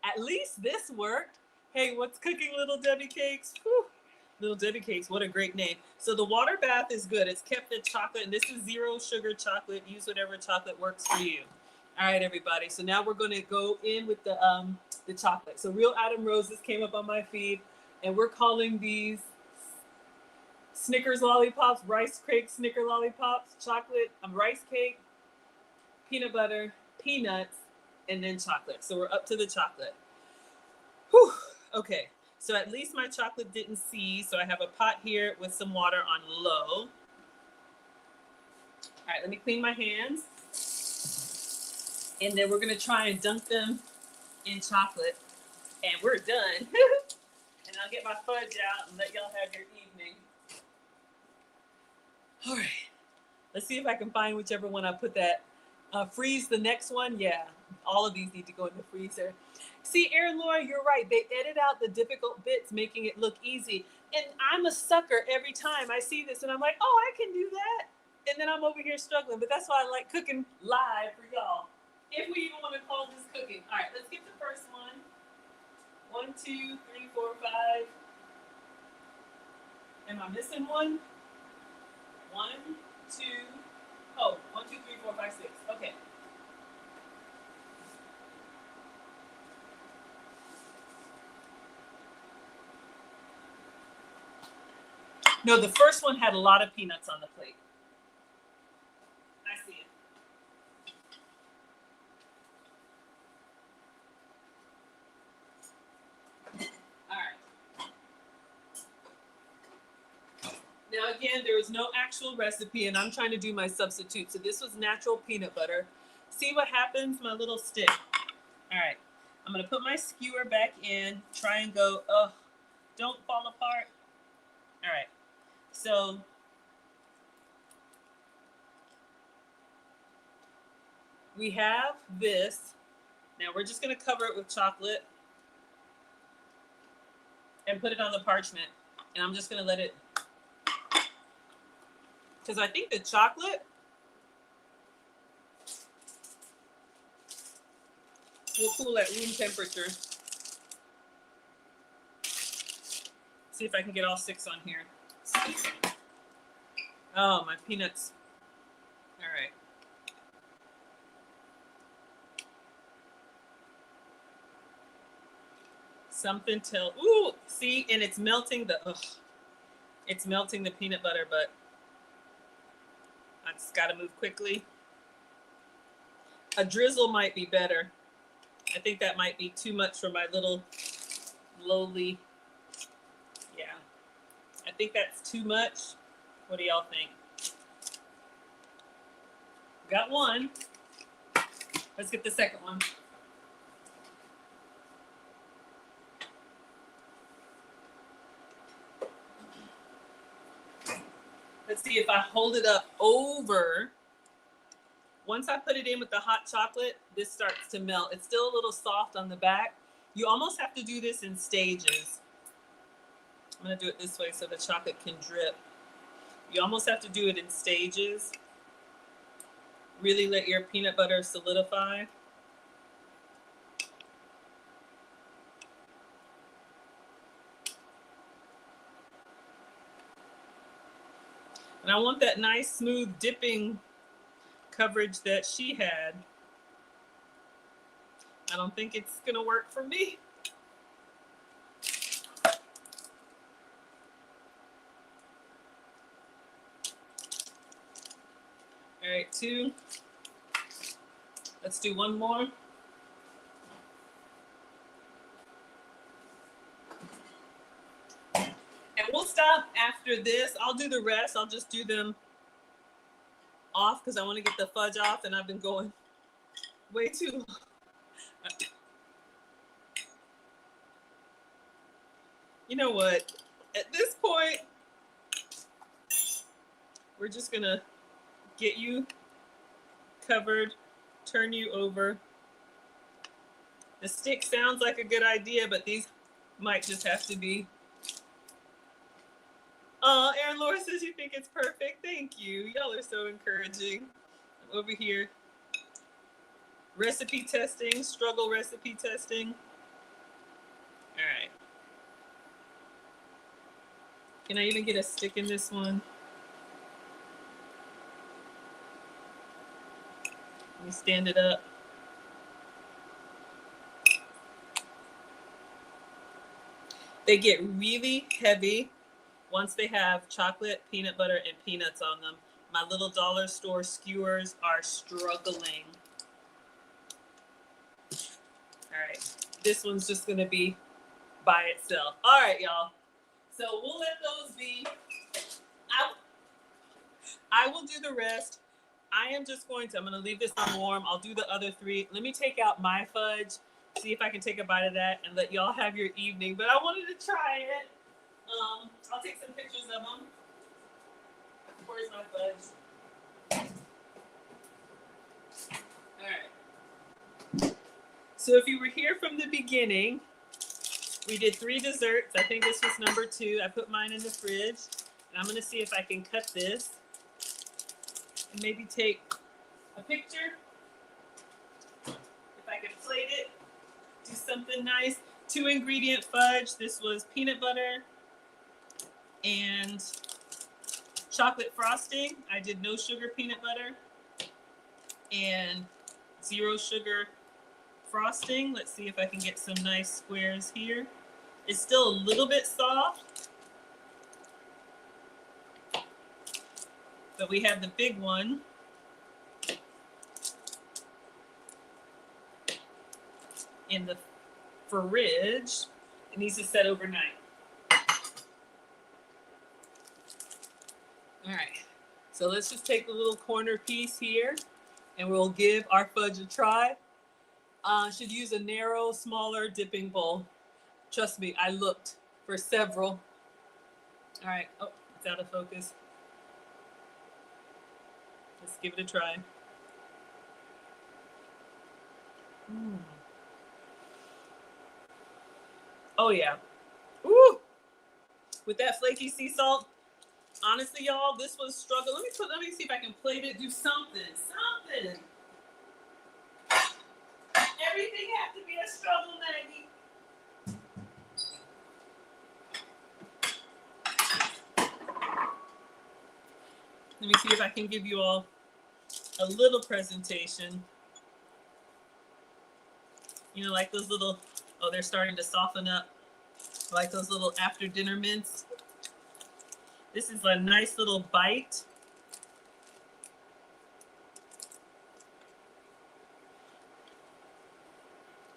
at least this worked. Hey, what's cooking, Little Debbie Cakes? Whew. Little Debbie Cakes, what a great name. So the water bath is good. It's kept the chocolate, and this is 0 sugar chocolate. Use whatever chocolate works for you. All right, everybody. So now we're going to go in with the chocolate. So Real Adam Roses came up on my feed, and we're calling these Snickers lollipops, rice cake Snicker lollipops, chocolate, rice cake, peanut butter, peanuts, and then chocolate. So we're up to the chocolate. Whew. Okay. So at least my chocolate didn't seize. So I have a pot here with some water on low. All right, let me clean my hands. And then we're going to try and dunk them in chocolate. And we're done. And I'll get my fudge out and let y'all have your evening. All right. Let's see if I can find whichever one I put that. Freeze the next one. Yeah, all of these need to go in the freezer. See, Erin Laura, you're right. They edit out the difficult bits, making it look easy. And I'm a sucker every time I see this, and I'm like, oh, I can do that. And then I'm over here struggling. But that's why I like cooking live for y'all. If we even want to call this cooking. All right, let's get the first one. 1, 2, 3, 4, 5. Am I missing one? 1, 2. Oh, 1, 2, 3, 4, 5, 6. Okay. No, the first one had a lot of peanuts on the plate. I see it. All right. Now again, there is no actual recipe and I'm trying to do my substitute. So this was natural peanut butter. See what happens, my little stick. All right. I'm going to put my skewer back in, try and go, oh, don't fall apart. All right. So we have this. Now we're just going to cover it with chocolate and put it on the parchment. And I'm just going to let it, because I think the chocolate will cool at room temperature. See if I can get all 6 on here. Oh, my peanuts. All right. Something till, ooh, see, and it's melting it's melting the peanut butter, but I just got to move quickly. A drizzle might be better. I think that might be too much for my little lowly. Yeah, I think that's too much. What do y'all think? Got one. Let's get the second one. Let's see if I hold it up over. Once I put it in with the hot chocolate, this starts to melt. It's still a little soft on the back. You almost have to do this in stages. I'm gonna do it this way so the chocolate can drip. You almost have to do it in stages. Really let your peanut butter solidify. And I want that nice smooth dipping coverage that she had. I don't think it's gonna work for me. All right, 2. Let's do one more. And we'll stop after this. I'll do the rest. I'll just do them off because I want to get the fudge off, and I've been going way too long. You know what? At this point, we're just going to get you covered, turn you over. The stick sounds like a good idea, but these might just have to be. Aaron Laura says you think it's perfect. Thank you. Y'all are so encouraging. I'm over here. Recipe testing, struggle recipe testing. All right. Can I even get a stick in this one? Let me stand it up. They get really heavy once they have chocolate, peanut butter, and peanuts on them. My little dollar store skewers are struggling. All right, this one's just gonna be by itself. All right, y'all. So we'll let those be. I will do the rest. I'm gonna leave this on warm. I'll do the other 3. Let me take out my fudge, see if I can take a bite of that and let y'all have your evening. But I wanted to try it. I'll take some pictures of them. Where's my fudge? All right. So if you were here from the beginning, we did 3 desserts. I think this was number 2. I put mine in the fridge. And I'm gonna see if I can cut this and maybe take a picture. If I can plate it, do something nice. 2 ingredient fudge. This was peanut butter and chocolate frosting. I did no sugar peanut butter and 0 sugar frosting. Let's see if I can get some nice squares here. It's still a little bit soft, but we have the big one. In the fridge. It needs to set overnight. All right, so let's just take the little corner piece here and we'll give our fudge a try. Should use a narrow, smaller dipping bowl. Trust me, I looked for several. All right, oh, it's out of focus. Let's give it a try. Mm. Oh yeah. Woo! With that flaky sea salt, honestly, y'all, this was a struggle. Let me see if I can plate it. Do something. Everything has to be a struggle, Maggie. Let me see if I can give you all a little presentation. You know, like those little, oh, they're starting to soften up. Like those little after dinner mints. This is a nice little bite.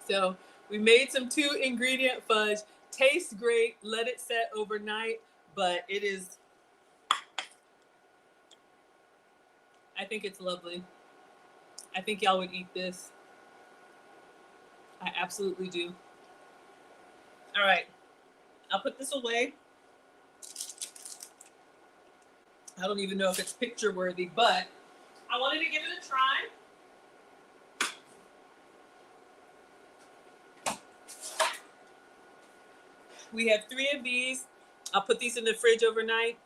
So we made some 2-ingredient fudge. Tastes great. Let it set overnight, but it is, I think it's lovely. I think y'all would eat this. I absolutely do. All right, I'll put this away. I don't even know if it's picture worthy, but I wanted to give it a try. We have 3 of these. I'll put these in the fridge overnight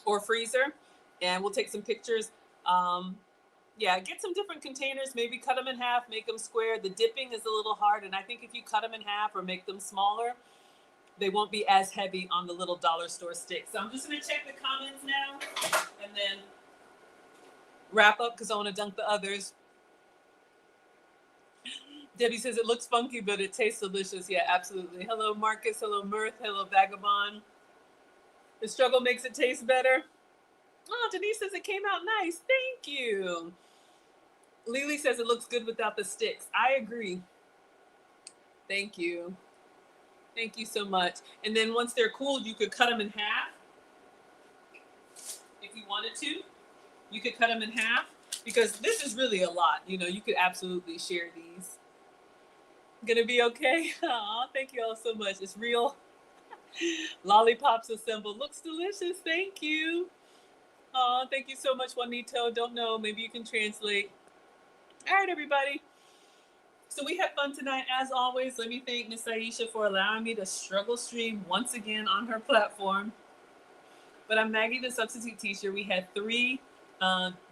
or freezer, and we'll take some pictures. Yeah, get some different containers, maybe cut them in half, make them square. The dipping is a little hard, and I think if you cut them in half or make them smaller, they won't be as heavy on the little dollar store stick. So I'm just gonna check the comments now and then wrap up because I want to dunk the others. Debbie says it looks funky, but it tastes delicious. Yeah, absolutely. Hello, Marcus. Hello, Mirth. Hello, Vagabond. The struggle makes it taste better. Oh, Denise says it came out nice. Thank you. Lily says it looks good without the sticks. I agree. Thank you. Thank you so much. And then once they're cooled, you could cut them in half. If you wanted to, you could cut them in half because this is really a lot. You know, you could absolutely share these. Gonna be okay? Aw, thank you all so much. It's real. Lollipops assembled. Looks delicious. Thank you. Aw, thank you so much, Juanito. Don't know. Maybe you can translate. All right, everybody. So we had fun tonight, as always. Let me thank Miss Aisha for allowing me to struggle stream once again on her platform. But I'm Maggie, the substitute teacher. We had 3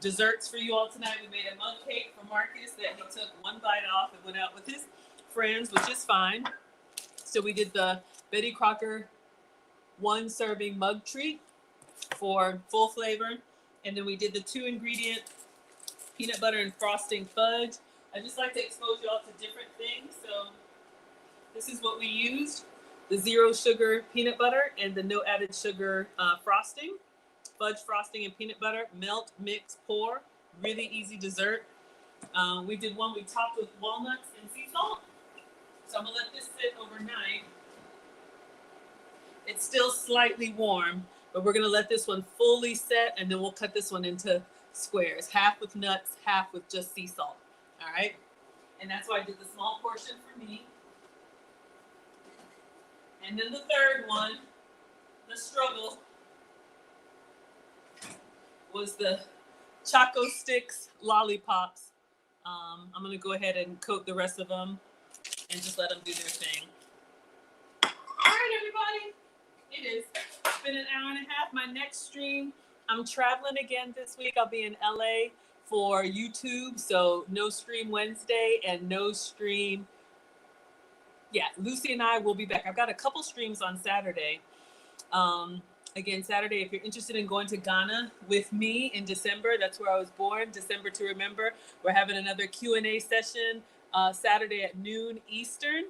desserts for you all tonight. We made a mug cake for Marcus that he took one bite off and went out with his friends, which is fine. So we did the Betty Crocker 1-serving mug treat for full flavor. And then we did the 2-ingredient peanut butter and frosting fudge. I just like to expose you all to different things. So this is what we used: the 0 sugar peanut butter and the no added sugar frosting, fudge frosting and peanut butter. Melt, mix, pour. Really easy dessert. We did one we topped with walnuts and sea salt. So I'm gonna let this sit overnight. It's still slightly warm, but we're gonna let this one fully set, and then we'll cut this one into squares, half with nuts, half with just sea salt. All right, and that's why I did the small portion for me. And then the third one, the struggle, was the Choco Sticks lollipops. I'm gonna go ahead and coat the rest of them and just let them do their thing. All right, everybody, it's been an hour and a half. My next stream, I'm traveling again this week. I'll be in LA for YouTube, so no stream Wednesday and no stream. Yeah, Lucy and I will be back. I've got a couple streams on Saturday. Again, Saturday, if you're interested in going to Ghana with me in December, that's where I was born, December to remember. We're having another Q&A session Saturday at noon Eastern.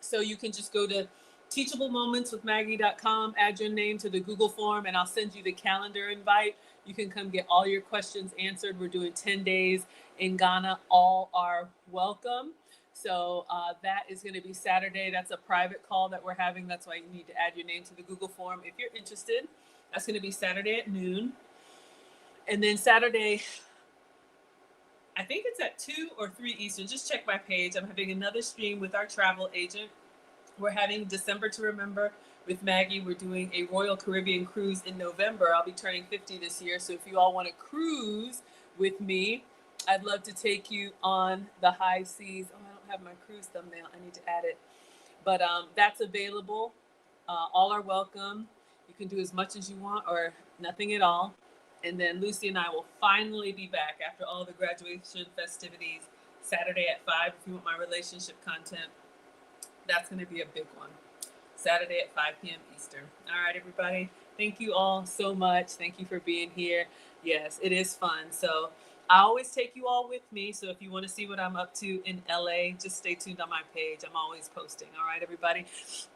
So you can just go to teachablemomentswithmaggie.com, add your name to the Google form, and I'll send you the calendar invite. You can come get all your questions answered. We're doing 10 days in Ghana. All are welcome. So that is going to be Saturday. That's a private call that we're having. That's why you need to add your name to the Google form if you're interested. That's going to be Saturday at noon. And then Saturday, I think it's at 2 or 3 Eastern. Just check my page. I'm having another stream with our travel agent. We're having December to remember with Maggie. We're doing a Royal Caribbean cruise in November. I'll be turning 50 this year. So if you all want to cruise with me, I'd love to take you on the high seas. Oh, I don't have my cruise thumbnail. I need to add it. But that's available. All are welcome. You can do as much as you want or nothing at all. And then Lucy and I will finally be back after all the graduation festivities Saturday at 5. If you want my relationship content, that's going to be a big one. Saturday at 5 p.m. Eastern. All right, everybody. Thank you all so much. Thank you for being here. Yes, it is fun. So I always take you all with me. So if you want to see what I'm up to in LA, just stay tuned on my page. I'm always posting. All right, everybody.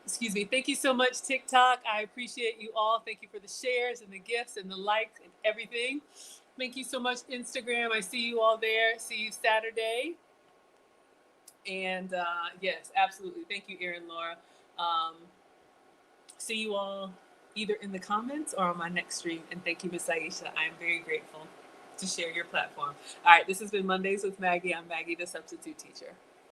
Excuse me. Thank you so much, TikTok. I appreciate you all. Thank you for the shares and the gifts and the likes and everything. Thank you so much, Instagram. I see you all there. See you Saturday. And yes, absolutely. Thank you, Erin Laura. See you all either in the comments or on my next stream. And thank you, Miss Aisha. I am very grateful to share your platform. All right, this has been Mondays with Maggie. I'm Maggie, the substitute teacher.